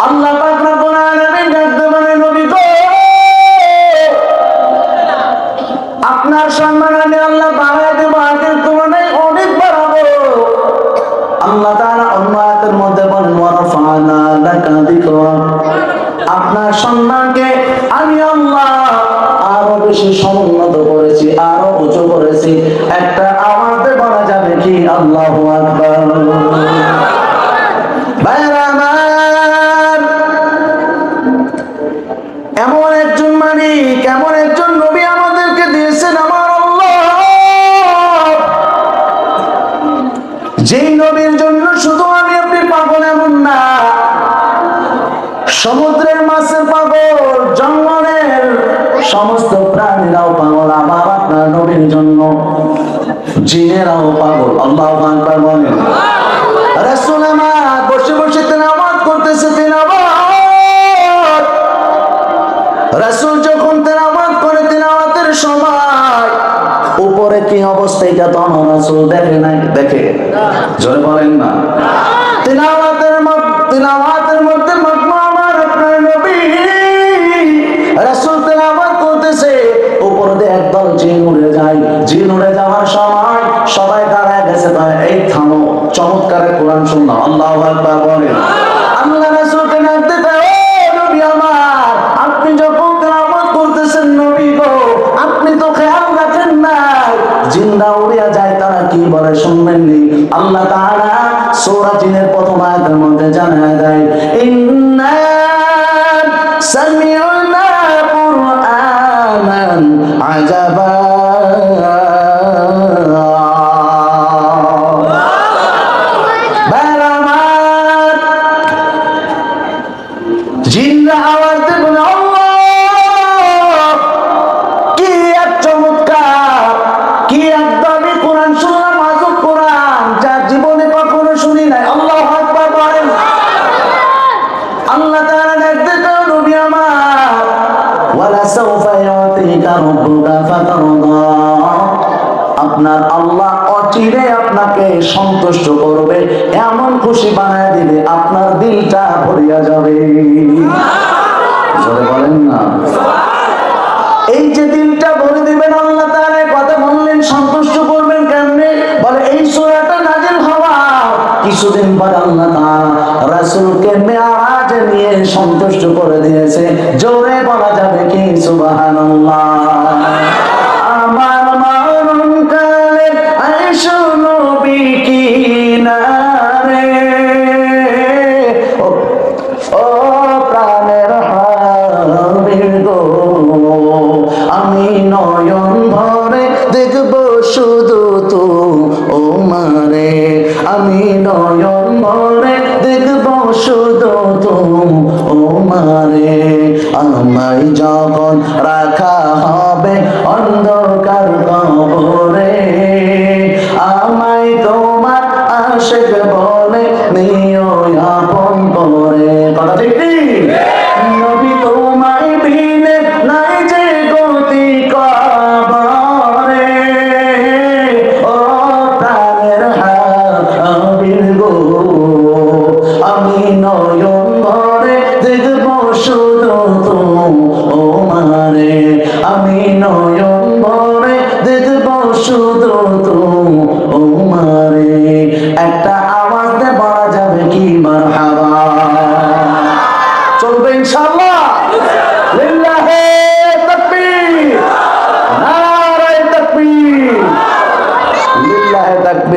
আল্লাহ পাক রব্বুল আলামিন ডাকতে বলে, নবী গো, আপনার সম্মান আমি আল্লাহ বাড়ায় দেব, আগের তুলনায় অনেক বাড়াবো। আল্লাহ তাআলা অন্য আয়াতের মধ্যে বলেন ওয়ারাফা'না লাকা যিকরাক, আপনার সম্মানকে আমি আল্লাহ আরো বেশি সমুন্নত করেছি, আরো উঁচু করেছি। একটা আওয়াজে বলা যাবে কি আল্লাহু আকবার? ভাইরা আমার, এমন একজন মালিক, এমন একজন নবী আমাদেরকে দিয়েছেন আমার আল্লাহ, যেই নবীর জন্য শুধু আমি আপনি পাগল এমন না, সমুদ্রের মাছের পাগল, জঙ্গলের সমস্ত প্রাণীরাও পাগল আমার আপনার নবীর জন্য, জিনেরাও পাগল। আল্লাহু আকবার বলেন। রাসূল আমার বসে বসে তেলাওয়াত করতেছে, তেলাওয়াত। রাসূল যখন তেলাওয়াত করে, তেলাওয়াতের সময় উপরে কি অবস্থা এটা তো আমার রাসূল দেখে নাই, দেখে? জোরে বলেন না। তেলাওয়াতের মধ্যে মগ্ন আমার আপনার নবী। রাসূল তেলাওয়াত করতেছে, উপর দিয়ে একদল জিন উড়ে যায়। জিন উড়ে যাওয়ার সময় সবাই দাঁড়ায় গেছে, এই থামো, চমৎকার কোরআন শুনলাম। আল্লাহু আকবার বলেন। আল্লাহ রাসূলকে ডাকতে দেয়, ও নবী আমার, আপনি যখন তেলাওয়াত করতেছেন নবী গো, আপনি তো খেয়াল রাখেন না জিনরা উড়িয়া যায়, তারা কি বলে শুনবেননি? আল্লাহ তাআলা সূরা জিনের প্রথম আয়াতের মধ্যে জানায় দেয়, ইন্না সামি'না কুরআনান আজাবা। জিনরা আওয়াজ দিয়ে বলে, আল্লাহ, কি এক চমৎকার, কি এক দামি কোরআন শুনলাম, আজব কোরআন, যা জীবনে কখনো শুনি নাই। আল্লাহু আকবার বলেন। আল্লাহ তাআলা দেখতে চাও নবী আমার, ওয়ালা সাউফা ইউতিকা রাব্বুকা ফাতারদা, আপনার আল্লাহ অচিরে আপনাকে সন্তুষ্ট করবে, এমন খুশি বানায় দিবে আপনার দিলটা ভরিয়া যাবে। জোরে বলেন না। এই যে দিলটা ভরে দিবেন, আল্লাহ তাআলা কথা বললেন, সন্তুষ্ট করবেন কেমনে? বলে এই সূরাটা নাযিল হওয়া কিছুদিন পর আল্লাহ তাআলা রাসূলকে মেরাজ নিয়ে সন্তুষ্ট করে দিয়েছে। জোরে বলা যাবে কি সুবহানাল্লাহ? আমার মরণ কালে আয়েশা নবী কিনারে, ও প্রাণের হাবিব গো, আমি নয়ন ভরে দেখব শুধু তোমারে, আমি নয়ন ভরে দেখব শুধু তোমারে। আমায় যখন রাখা হবে অন্ধকার কবরে, আমায় তোমার আশিক বলে নিও আপন করে। কথা ঠিক ঠিক? নবী তোমায় বিনে নাই যে গতি কবরে, ও প্রাণের হাবিব গো, আমি নয়ন ভরে দেখব শুধু তোমারে, আমি নয়ন ভরে দেখব শুধু তোমারে। একটা আওয়াজ দিয়ে বলা যাবে কি মারহাবা?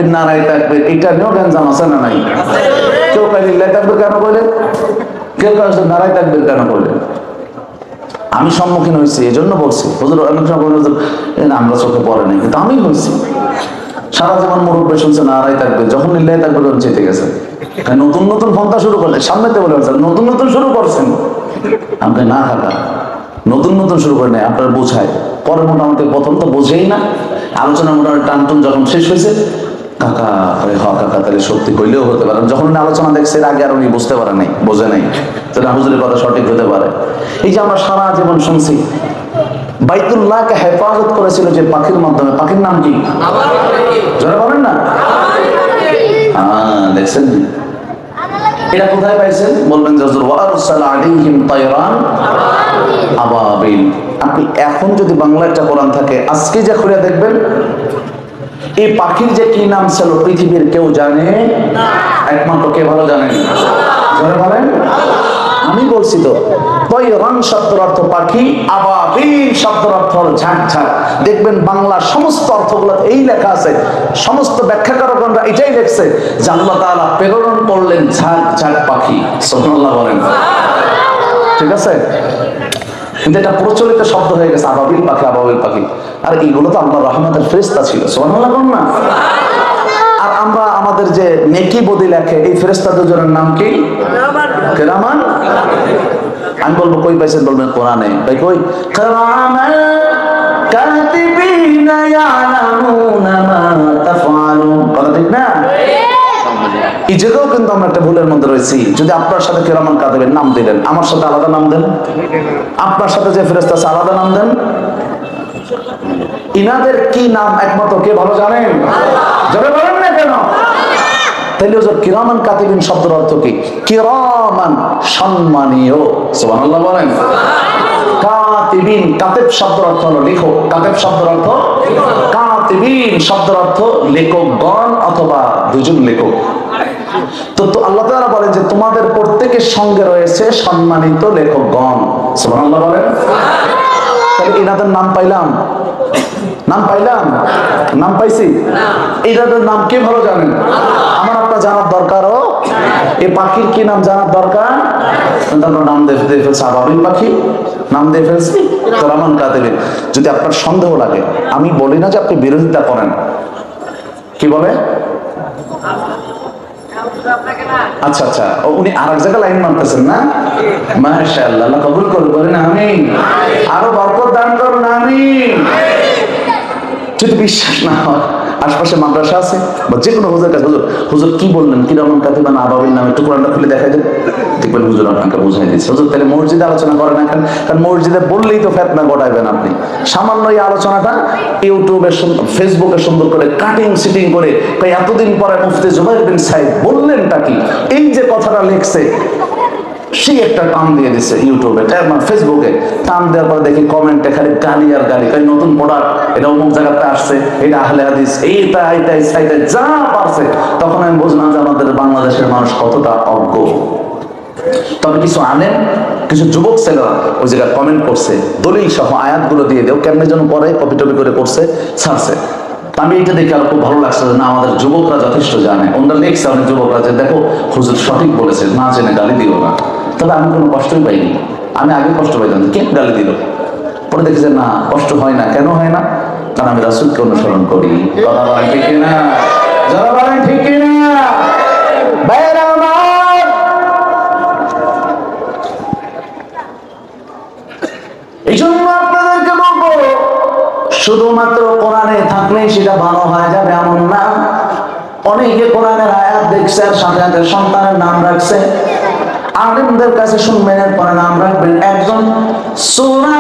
তাকবীর নারায়ে তাকবীর এটা নিয়েও গঞ্জাম আছে না নাই? কেউ কয় লিল্লাহি তাকবীর কেন বলেন, কেউ কয় নারায়ে তাকবীর কেন বলেন। আমি সম্মুখীন হয়েছি, এই জন্য বলছি। হুজুর অনেক সময় হুজুর আমরা চোখে পড়ে নাই, কিন্তু আমি হয়েছি। সারা জীবন মুরব্বী শুনছে নারায়ে তাকবীর, যখন লিল্লাহি তাকবীর চেতে গেছে। নতুন নতুন পন্থা শুরু করলে সামনেতে বলে নতুন নতুন শুরু করছেন। আমাকে না থাকা নতুন নতুন শুরু করে নেয়, আপনার বোঝায়। পরে মোটামুটি প্রথম তো বোঝেই না, আলোচনা মোটামুটি টানটুন যখন শেষ হয়েছে, কাকা কাকা তাহলে সত্যি কইলেও হতে পারে। যখন উনি আলোচনা দেখছে এর আগে আর উনি বুঝতে পারে নাই, বোঝে নাই তাহলে হুজুরের কথা সঠিক হতে পারে। এই যে আমরা সারা জীবন শুনছি বাইতুল্লাহকে হেফাজত করেছিল যে পাখির মাধ্যমে, পাখির নাম কি? যারা বলেন না, দেখছেন এটা কোথায় পাইছেন? বলবেন যে হুজুর ওয়ারসালা আলাইহিম তায়রান আবাবিল। আপনি এখন যদি বাংলা একটা কোরআন থাকে আজকে যা খুলে দেখবেন এই পাখির যে কি নাম ছিল পৃথিবীর কেউ জানে না, একমাত্র কে ভালো জানেন? যারা বলেন আমি বলছি তো, তায়রান শব্দের অর্থ পাখি, আবাবিল শব্দের অর্থ হলো ঝাঁক ঝাঁক। দেখবেন বাংলার সমস্ত অর্থগুলো এই লেখা আছে, সমস্ত ব্যাখ্যাকারকরা এটাই লিখছে যে আল্লাহ তাআলা প্রেরণ করলেন ঝাঁক ঝাঁক পাখি। সুবহানাল্লাহ বলেন, ঠিক আছে? কিন্তু এটা প্রচলিত শব্দ হয়ে গেছে আবাবিল পাখি, আবাবিল পাখি। আর এইগুলো তো আল্লাহর রহমতের ফেরেশতা ছিল। সুবহানাল্লাহ বলেন না? আর আমরা আমাদের যে নেকি বদি লেখে এই ফেরেশতা দুজনের নাম কি? কিরামান। আমি বলবো কই পাইছেন? বলবেন কোরআনে। ভাই কই? কিরামান কাতিবিনা ইয়ালামুনা মা তাফআলুন। কথা ঠিক না? এই জায়গাও কিন্তু আমরা একটা ভুলের মধ্যে রয়েছি। যদি আপনার সাথে কিরামান কাতিবের নাম দিলেন, আমার সাথে আলাদা নাম দেন, আপনার সাথে যে ফেরেশতা আছে আলাদা নাম দেন। ইনাদের কি নাম একমাত্র কে ভালো জানেন? যারা বলেন না কেন? তাহলে ওই কিরামান কাতিবিন শব্দের অর্থ কি? কিরামান সম্মানীয়। সুবহানাল্লাহ বলেন। কাতিবিন, কাতিব শব্দের অর্থ হলো লেখক। কাতিব শব্দের অর্থ, কাতিবিন শব্দের অর্থ লেখকগণ অথবা দুজন লেখক। তো আল্লাহ তাআলা বলেন যে তোমাদের প্রত্যেকের সঙ্গে রয়েছে সম্মানিত লেখকগণ। সুবহানাল্লাহ বলেন। তাহলে এনাদের নাম পাইলাম, নাম পাইলাম, নাম পাইছি। এনাদের নাম কে ভালো জানেন? আমার আপনার জানার দরকারও। এই পাখির কি নাম জানার দরকার? নাম দিয়ে ফেলছে আবাবিল পাখি, নাম দিয়ে ফেলছি কিরামান কাতিবিন। যদি আপনার সন্দেহ লাগে, আমি বলি না যে আপনি বিরোধিতা করেন, কি বলে? আচ্ছা আচ্ছা, উনি আরেক জায়গায় লাইন মানতেছেন না? মাশাআল্লাহ, আল্লাহ কবুল করুন, বলেন আমিন। আরো বরকত দান করুন, আমিন। যদি বিশ্বাস না হয়, আশপাশে মাদ্রাসা আছে বা যে কোনো হুজুরের কাছে, হুজুর হুজুর কি বললেন কিরামান কাতিবিন আবাবিল নামে একটু কোরআনটা খুলে দেখাই দেন। দেখবেন হুজুর আপনাকে বুঝাই দিচ্ছে। হুজুর তাহলে মসজিদে আলোচনা করেন না কেন? কারণ মসজিদে বললেই তো ফিতনা ঘটাবেন আপনি। সামান্য এই আলোচনাটা ইউটিউবে ফেসবুকে সুন্দর করে কাটিং সিটিং করে এতদিন পরে মুফতি জুবাইর বিন সাইদ বললেনটা কি, এই যে কথাটা লিখছে সেই একটা টান দিয়ে দিচ্ছে ইউটিউবে, ফেসবুকে টান দেওয়ার পরে দেখি কমেন্টে খালি গালি আর গালি। নতুন প্রোডাক্ট, এটা অমুক জায়গাতে আসছে, এটা আহলে হাদিস, এইটা এইটা সাইডে যা পারছে। তখন আমি বুঝলাম যে আমাদের বাংলাদেশের মানুষ কতটা অজ্ঞ। তবে কিছু আলেম, কিছু যুবক ছেলেরা ওই জায়গায় কমেন্ট করছে, দলিল সহ আয়াতগুলো দিয়ে দেও কেমনে যেন পরে কপি টপি করে করছে, ছাড়ছে। আমি এটা দেখে আর খুব ভালো লাগছে যে না, আমাদের যুবকরা যথেষ্ট জানে। ওনারা লিখছে অনেক যুবকরা যে দেখো হুজুর সঠিক বলেছে, না জেনে গালি দিও না। তবে আমি কোনো কষ্টই পাইনি। আমি আগে কষ্ট পাইতাম, কে গালি দিল। পরে দেখেছে না, কষ্ট হয় না। কেন হয় না? কারণ আমি রাসূলকে অনুসরণ করি। কথা বলেন ঠিক কিনা? যারা বলেন ঠিক কিনা? ভাইরা আমার, এই জন্য আপনাদেরকে বলবো শুধুমাত্র কোরআনে থাকলেই সেটা ভালো হয়ে যাবে এমন না। অনেকে কোরআনের আয়াত দেখছে আর সাথে সাথে সন্তানের নাম রাখছে। আলেমদের কাছে শুনবেন, এরপরে নাম রাখবেন। একজন সূরা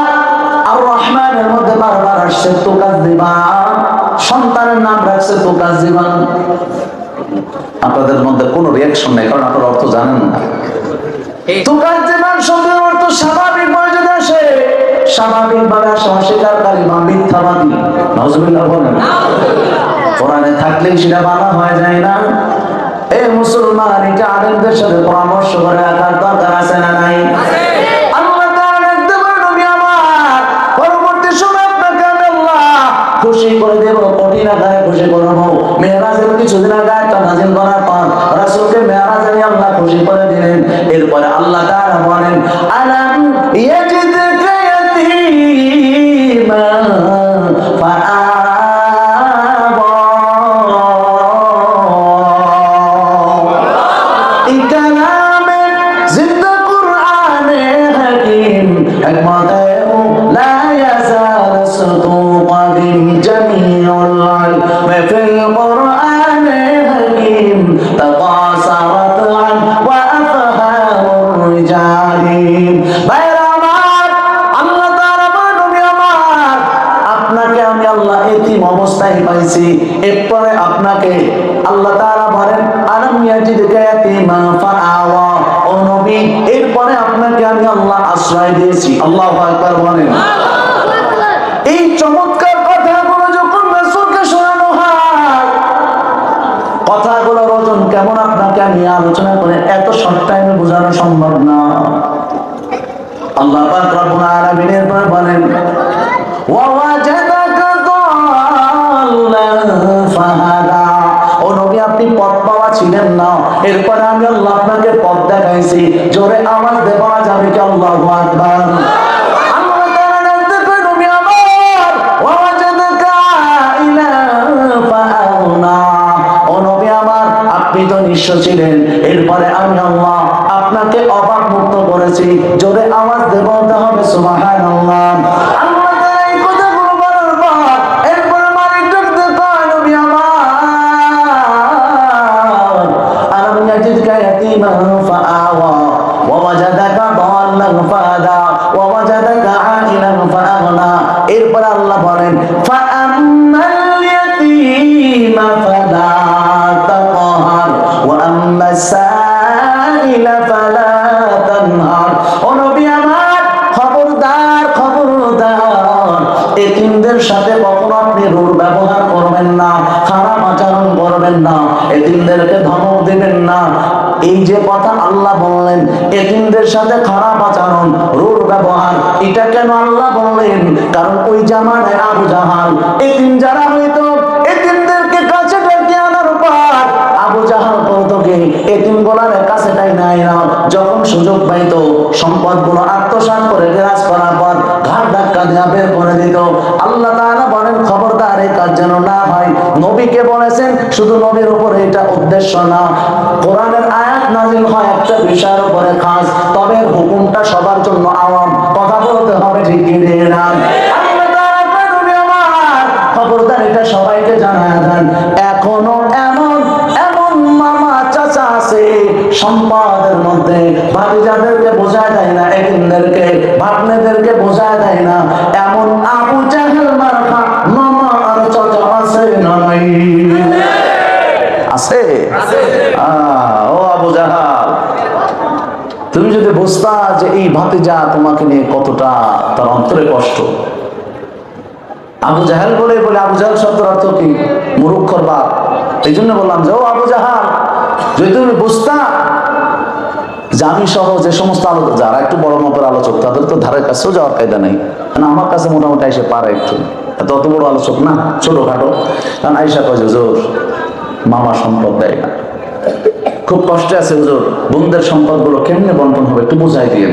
আর রহমানের মধ্যে বারবার আসছে তুকাজ্জিবান, সন্তানের নাম রাখছে তুকাজ্জিবান। আপনাদের মধ্যে কোনো রিয়াকশন নেই, কারণ আপনার অর্থ জানেন না। তুকাজ্জিবান শব্দের অর্থ স্বাভাবিক মর্যাদা আসে, স্বাভাবিকভাবে আসে অস্বীকারী বা মিথ্যাবাদী। নাউজুবিল্লাহ বলেন। কোরআনে থাকলেই সেটা বানা হয়ে যায় না। এই মুসলমান, এটা আলেমদের সাথে পরামর্শ করে রাখার দরকার আছে না নাই? আল্লাহ তাআলা দেখতে পারেন নবী আমার, পরবর্তী সময় আপনাকে আল্লাহ খুশি করে দেব, কঠিন আকারে খুশি করব। মেরাজের কিছু এরপরে আল্লাহ তাআলা বলেন আলাম ইয়াজিদকা ইয়াতীমান ফাআওয়া। এই কালামে জিন্দা কুরআনে হাকিম হিকমতে লা ইয়াজাল সুতুকাদিম জামিউল ইলম ফিল কুরআনে হাকিম তাকাসারাত আন ওয়া আফহামুর রিজালিম। ভাইরা আমার, আল্লাহ তাআলা নবী আমার, আপনাকে আমি আল্লাহ এতিম অবস্থায় পাইছি, এরপরে আপনাকে আল্লাহ তাআলা বলেন আলাম ইয়াজিদকা ইয়াতীমান ফাআওয়া। ও নবী, এরপরে আপনাকে আমি আল্লাহ আশ্রয় দিয়েছি। আল্লাহু আকবার বলেন। এই চমৎকার কথাগুলো যখন রাসূলকে শোনানো হয়, কথাগুলোর ওজন কেমন আপনাকে আমি আলোচনা করে এত শর্ট টাইমে বোঝানো সম্ভব না। আল্লাহ পাক রব্বুল আলামিন এরপর বলেন ওয়াওয়াজাদাকা দাল্লান ফাহাদা। ও নবী, আপনি পথ পাওয়া ছিলেন না, এরপরে আমি আল্লাহ আপনাকে পথ দেখাইছি। জোরে আওয়াজ দিয়ে বলা যাবে কি আল্লাহু আকবার। আল্লাহ তাআলা বলতে কয় নবী আমার ওয়াওয়াজাদাকা ইলান ফাআউনা। ও নবী আমার, আপনি তো নিঃস্ব ছিলেন, এরপরে আমি আল্লাহ আপনাকে অভাব মুক্ত করেছি। জোরে আওয়াজ দিয়ে বলতে হবে সুবহানাল্লাহ। আল্লাহ তাআলা এই কথাগুলো বলার পর এরপরে মালিক ডাকতে কয় নবী আমার আলাম ইয়াজিদকা ইয়াতীমান ফাআওয়া ওয়া ওয়াজাদাকা দাল্লান ফাহাদা ওয়া ওয়াজাদাকা আইলান ফাআগনা। এরপর আল্লাহ বলেন ফাআম্মাল ইয়াতীমা ফালা তাকহার ওয়া আম্মাস সাইলা ফালা তানহার। ও নবী আমার, খবরদার খবরদার, এতিমদের সাথে কখনো আপনি রূঢ় ব্যবহার করবেন না, খারাপ আচরণ করবেন না, এতিমদেরকে ধমক দিবেন না। এই যে কথা আল্লাহ বললেন এতিমদের সাথে খারাপ আচরণ, রূঢ় ব্যবহার, এটা কেন আল্লাহ বললেন? কারণ ওই জামানায় আবু জাহাল এতিম যারা হইতো, এতিমদেরকে কাছে ডেকে আনার পর আবু জাহাল করতো কি, এতিম গোলার কাছে নাই না, যখন সুযোগ পাইতো সম্পদগুলো আত্মসাৎ করে বিরাজ করার পর ঘাট ধাক্কা দিয়ে বের করে দিত। আল্লাহ তাআলা বলেন খবরদার এই কাজ যেন না হয়। নবীকে বলেছেন, শুধু নবীর উপরে এটা উদ্দেশ্য না, কোরআনের আয়াত নাযিল হয় একটা বিষয়ের উপরে খাস, তবে হুকুমটা সবার জন্য আওয়াম। কথা বলতে হবে ঠিক কি না? আল্লাহ তাআলা বলেন নবী আমার, খবরদার এটা সবাইকে জানায় দেন। এখনো এমন এমন মামা চাচা আছে সম্পদের মধ্যে, ভাতিজাদেরকে বোঝায় দেয় না, এতিমদেরকে ভাগ্নেদেরকে বোঝায় দেয় না, এমন আবু জাহেল মার্কা মামা আর চাচা আছে না নাই? আছে। ও আবু জাহাল, তুমি যদি বুঝতা যে এই ভাতিজা তোমাকে নিয়ে কতটা তার অন্তরে কষ্ট। আবু জাহেল বলে আবু জাহেল শব্দের অর্থ কি? মূর্খর বাপ। এই জন্য বললাম যে ও আবু জাহাল, যদি তুমি বুঝতা যে আমি সহ যে সমস্ত আলোচক, যারা একটু বড় মাপের আলোচক, তাদের তো ধারের কাছেও যাওয়ার কায়দা নেই। কারণ আমার কাছে মোটামুটি এসে পারে একটু, অত বড় আলোচক না, ছোটখাটো। কারণ আইসা কয় হুজুর মামা সম্পদ দেয় না, খুব কষ্টে আছে হুজুর, বোনদের সম্পদ গুলো কেমনে বন্টন হবে একটু বুঝাই দিয়ে।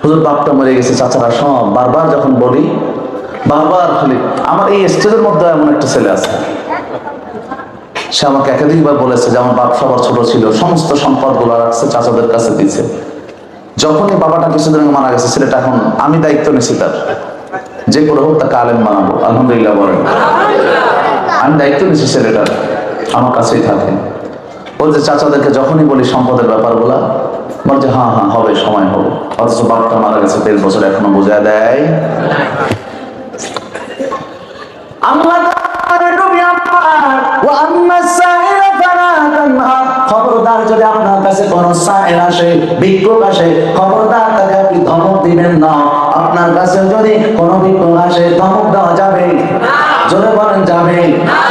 হুজুর বাপটা মরে গেছে, চাচারা সব। বারবার যখন বলি, বারবার খালি আমার এই স্টেজের মধ্যে এমন একটা ছেলে আছে, সে আমাকে একাধিকবার বলেছে যে আমার বাপ সবার ছোট ছিল, সমস্ত সম্পদ গুলো রাখছে, চাচাদের কাছে দিয়েছে। যখনই বাবাটা কিছুদিন আগে মারা গেছে, ছেলেটা এখন আমি দায়িত্ব নিয়েছি তার, যে করে হোক তাকে আলেম বানাবো। আলহামদুলিল্লাহ বলেন। আমি দায়িত্ব নিয়েছি ছেলেটার, আমার কাছেই থাকে। বলছে চাচাদেরকে যখনই বলি সম্পদের ব্যাপার বলা, বলছে হ্যাঁ হ্যাঁ হবে, সময় হবে। অথচ বাপটা মারা গেছে 13 বছর, এখনো বোঝা দেয়। খবরদার যদি আপনার কাছে কোন সাইল আসে, ভিক্ষুক আসে, খবরদার তাকে আপনি ধমক দিবেন না। আপনার কাছে যদি কোন ভিক্ষুক আসে, ধমক দেওয়া যাবে? জোরে বলেন যাবে?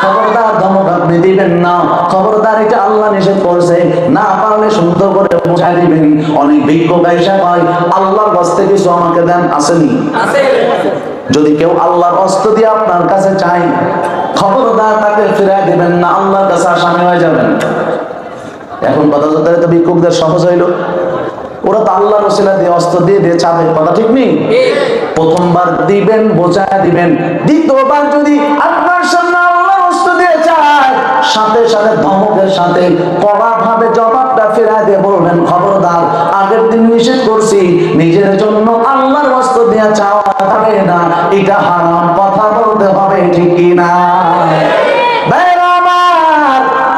খবরদার ধমক আপনি দিবেন না। খবরদার, এটা আল্লাহ নিষেধ করছে। না পারলে সুন্দর করে বুঝাই দিবেন। অনেক ভিক্ষুক আইসা কয় আল্লাহর হস্তে কিছু আমাকে দেন, আসেনি? যদি কেউ আল্লাহর হস্ত দিয়ে আপনার কাছে চাই, খবরদার তাকে ফিরাই দিবেন না, আল্লাহর কাছে আসামি হয়ে যাবেন। এখন কথা যতটা তো ভিক্ষুকদের সহজ হইলো, ওরা তো আল্লাহ রসিলা দিয়ে অস্ত্র দিয়ে দিয়ে চাঁদের কথা ঠিক নেই। প্রথমবার দিবেন বোঝায় দিবেন, দ্বিতীয়বার যদি আপনার সামনে আল্লাহ অস্ত্র দিয়ে চায় সাথে সাথে ধমকের সাথে কড়া ভাবে জবাবটা ফেরা দিয়ে বলবেন খবরদার, আগের দিন নিষেধ করছি নিজের জন্য আল্লাহর অস্ত্র দিয়ে চাওয়া যাবে না, এটা হারাম, কথা বলতে হবে ঠিক কিনা?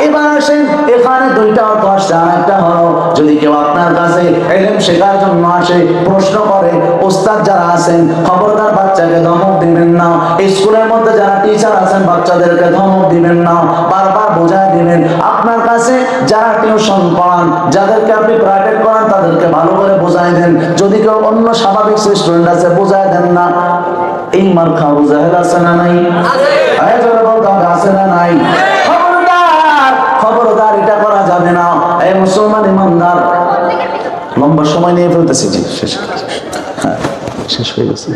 এবার আসেন, এখানে দুইটা অর্থ আসছে। আর একটা হলো যদি কেউ আপনার কাছে ইলম শেখার জন্য আসে, প্রশ্ন করে, ওস্তাদ যারা আছেন খবরদার বাচ্চাকে ধমক দিবেন না, স্কুলের মধ্যে যারা টিচার আছেন বাচ্চাদেরকে ধমক দিবেন না, বারবার বোঝায় দিবেন। আপনার কাছে যারা টিউশন পড়ান, যাদেরকে আপনি প্রাইভেট করান তাদেরকে ভালো করে বোঝায় দেন। যদি কেউ অন্য স্বাভাবিক স্টুডেন্ট আছে বোঝায় দেন না। এই মার খাবো জাহেল আছে না নাই? আছে না নাই? খবরদার, এটা করা যাবে না। এই মুসলমান ইমানদার, লম্বা সময় নিয়ে ফেলতেছি, জি শেষ, হ্যাঁ শেষ হয়ে গেছে,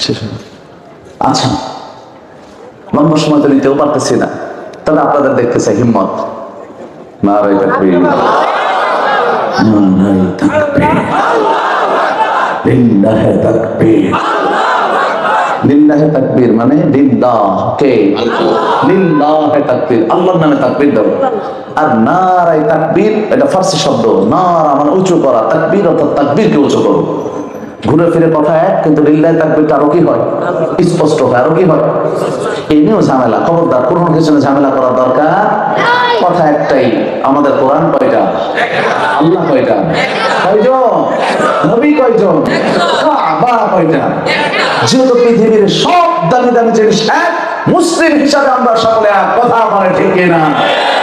শেষ হয়ে গেছে। আচ্ছা, লম্বা সময় তো নিতেও পারতেছি না, তবে আপনাদের দেখতে চাই হিম্মত। নারে তাকবীর, নারে তাকবীর, লিল্লাহি তাকবীর। লিল্লাহি তাকবীর মানে লিল্লাহ কে? লিল্লাহি তাকবীর, আল্লাহর নামে তাকবীর দাও। আর নারায়ে তাকবীর এটা ফারসি শব্দ, নারা মানে উঁচু করা, তাকবীর অর্থাৎ তাকবীরকে উঁচু করো। ঘুরে ফিরে কথা এক, কিন্তু লিল্লাহি তাকবীরটা আরো কি হয়? স্পষ্ট হয়, আরো কি হয়? এই নিয়েও ঝামেলা। খবরদার, কোন কিছু ঝামেলা করার দরকার। কথা একটাই, আমাদের কোরআন কয়টা? আল্লাহ কয়টা? কয়জন? নবী কয়জন? কাবা কয়টা? যেহেতু পৃথিবীর সব দামি দামি জিনিস এক, মুসলিম হিসাবে আমরা সকলে এক, কথা বলে ঠিক কিনা?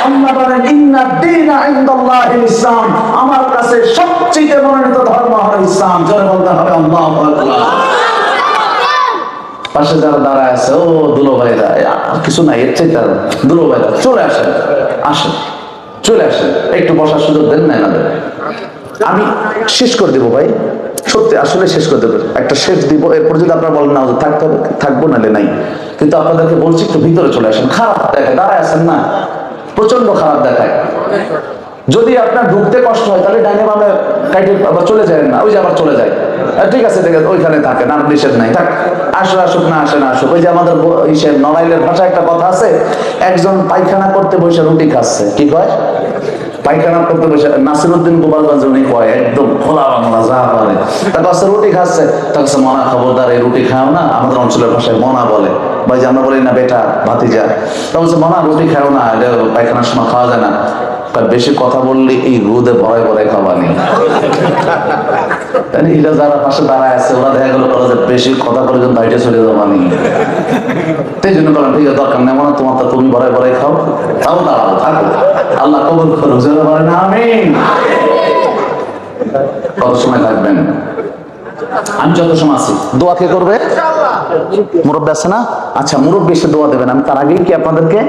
আল্লাহ বলেন ইন্না দীনা ইনদাল্লাহিল ইসলাম, আমার কাছে সবচেয়ে মনোনীত ধর্ম হলো ইসলাম। জোরে বলতে হবে আল্লাহু আকবার। পাশে যারা দাঁড়ায় আছে, ও দুলো ভাইরা, কিছু নাই এর চাইতে, দুলো ভাইরা চলে আসেন, আসেন, চলে আসেন, একটু বসার সুযোগ দেন না এনাদের। আমি শেষ করে দেবো ভাই, সত্যি আসলে শেষ করে দেবো, একটা শেষ দিব। এরপর যদি আপনারা বলেন না থাকতে হবে, থাকবো, নালে নাই। কিন্তু আপনাদেরকে বলছি একটু ভিতরে চলে আসেন। খারাপ দেখায়, দাঁড়ায় আছেন না, প্রচন্ড খারাপ দেখায়। যদি আপনার ঢুকতে কষ্ট হয় তাহলে ডাইনে বামে কাইটে আবার চলে যায় না, ওই যে আবার চলে যায়। ঠিক আছে, ঠিক আছে, ওইখানে থাকেন, আর নিষেধ নাই, থাক, আসো আসুক, না আসে না আসুক। ওই যে আমাদের নড়াইলের ভাষায় একটা কথা আছে, একজন পায়খানা করতে বসে রুটি খাচ্ছে, কি কয়? পায়খানা করতে বসে, নাসিরউদ্দিন গোপালগঞ্জ উনি কয়, একদম খোলা বাংলা যা বলে, তার কাছে রুটি খাচ্ছে, তার কাছে মনা, খবরদার এই রুটি খাও না, আমাদের অঞ্চলের ভাষায় মনা বলে, ভাই যে আমরা বলি না বেটা ভাতিজা, তা বলছে মনা রুটি খাও না, এটা পায়খানার সময় খাওয়া যায় না। বেশি কথা বললে এই রোদে ভয় ভরে খাওয়ানি। এটা যারা পাশে দাঁড়ায় আছে ওরা দেখা গেল বেশি কথা বলে বাইরে চলে যাবানি, সেই জন্য বলেন ঠিক আছে, দরকার নেই মনে, তোমার তো তুমি ভরে ভরে খাও, তাও দাঁড়াও, থাকো, আল্লাহ কবুল করো, জোরে বলেন আমিন। কত সময় থাকবেন? আমি যত সময় আছি। দোয়া কে করবে? মুরব্বী আছে না? আচ্ছা, মুরব্বী এসে দোয়া দেবেন। আমি তার আগেই কি আপনাদেরকে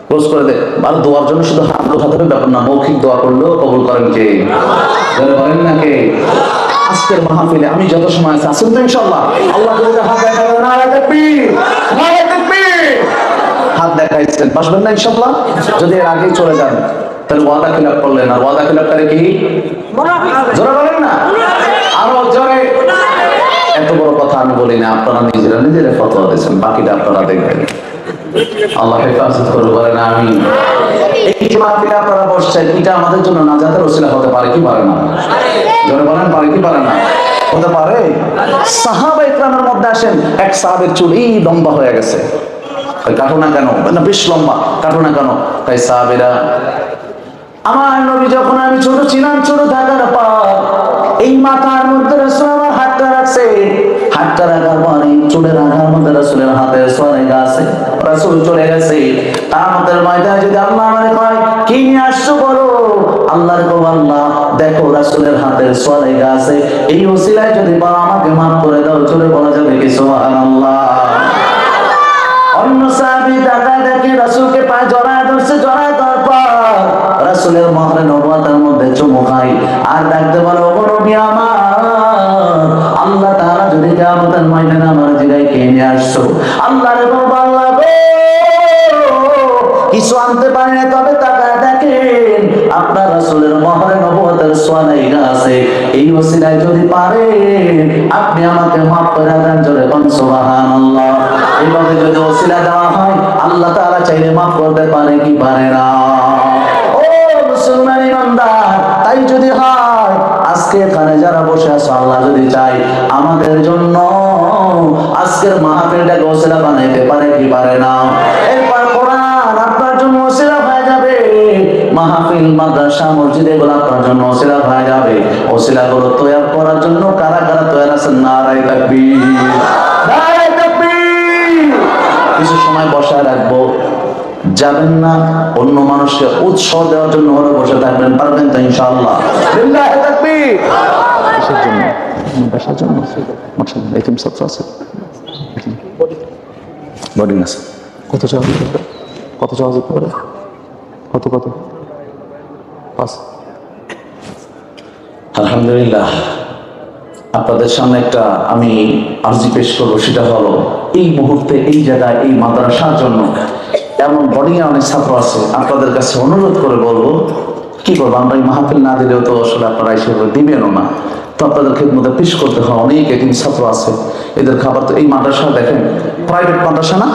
ক্লোজ করে দেয়, আর দোয়ার জন্য শুধু হাত উঠাতে ব্যাপার না, মৌখিক দোয়া করলেও কবুল করেন কে? বলেন না কে? আজকের মাহফিলে আমি যত সময় আছি, আসুন তো ইনশাআল্লাহ। আল্লাহ হাত দেখাবেন, নারে তাকবীর, নারে তাকবীর, হাত দেখাইছেন, পাসবেন না ইনশাআল্লাহ। যদি এর আগেই চলে যান তাহলে ওয়াদা খিলাফ করলেন, আর ওয়াদা খিলাফ করে কি? জোরে বলেন না, আরো জোরে। এত বড় কথা আমি বলি না, আপনারা নিজেরা নিজেরা ফতোয়া দিয়েছেন, বাকিটা আপনারা দেখবেন। আল্লাহ হেফাজত করুন, বলেন আমিন। এই যে মাহফিলে আপনারা বসছেন, এটা আমাদের জন্য নাজাতের ওসিলা হতে পারে কি পারে না? জোরে বলেন, পারে কি পারে না? হতে পারে। সাহাবা ইকরামের মধ্যে আসেন, এক সাহাবের চুল এই লম্বা হয়ে গেছে, কাটো না কেন? না বেশ লম্বা, কাটো না কেন? তাই সাহাবীরা, আমার নবী যখন আমি ছোট ছিলাম, ছোট থাকার পর এই মাথার মধ্যে রাসূল আমার হাতটা রাখছে, হাতটা রাখার পরে চুলের আঘার মধ্যে রাসূলের হাতে সোয়ারে গাছে, রাসূল চলে গেছে। কিয়ামতের ময়দানে যদি আল্লাহ আমারে কয় কি নিয়ে আসছো বলো, আল্লাহর কো আল্লাহ দেখো রাসূলের হাতের সোয়ারে গাছে, এই ওসিলায় যদি বলো আমাকে maaf করে দাও, চলে বলা যাবে কি সুবহানাল্লাহ। অন্য সাহাবী তাকায় দেখে রাসূলকে পায়ে জড়ায় ধরছে, জড়ায় ধরার পর রাসূলের মহরে নবুয়তের মধ্যে চুমু খায় আর ডাকতে বলে, ও নবী আমার, আল্লাহ তাআলা যদি কিয়ামতের ময়দানে আমার জিগায় কে নিয়ে আসছো, আল্লাহর বলবো আল্লাহ গো কিছু আনতে পারে না, তবে তাকায় দেখেন আপনার রাসূল আছে, এই ওসিলায় যদি পারে আপনি আমাকে মাফ করে দেন, জোরে কোন সুবহানাল্লাহ। এইভাবে যদি ওসিলা দেওয়া হয় আল্লাহ তাআলা চাইলে মাফ করতে পারে কি পারে না? ও মুসলমান ইমানদার, তাই যদি হয় আজকে এখানে যারা বসে আছে আল্লাহ যদি চাই আমাদের জন্য আজকের মাহফিলটাকে ওসিলা বানাইতে পারে কি পারে না? এরপর কোরআন আপনার জন্য ওসিলা হয়ে যাবে, মাহফিল মাদ্রাসা মসজিদ এগুলো আপনার জন্য ওসিলা হয়ে যাবে। ওসিলাগুলো তৈরি করার জন্য কারা কারা তৈরি আছেন? নারায়ে তাকবীর, নারায়ে তাকবীর। কিছু সময় বসায় রাখবো, যাবেন না, অন্য মানুষকে উৎসাহ দেওয়ার জন্য হলে বসে থাকবেন, পারবেন তো ইনশাআল্লাহ? লিল্লাহি তাকবীর। কিসের জন্য? বসার জন্য। মাশাআল্লাহ, এতিম ছাত্র আছে, বোর্ডিং আছে। কত চাওয়া যেতে পারে? কত চাওয়া যেতে পারে? কত কত? 5। আলহামদুলিল্লাহ, আপনাদের সামনে একটা আমি আরজি পেশ করবো। সেটা হলো এই মুহূর্তে এই জায়গায় এই মাদ্রাসার জন্য এমন বোর্ডিং এ অনেক ছাত্র আছে, আপনাদের কাছে অনুরোধ করে বলবো, কি করবো আমরা এই মাহফিল না দিলেও তো আসলে আপনারা এসে দিবেনও না, তো আপনাদের খেদমতে পেশ করতে হয়। অনেক এতিম ছাত্র আছে, এদের খাবার তো এই মাদ্রাসা দেখেন প্রাইভেট মাদ্রাসা না,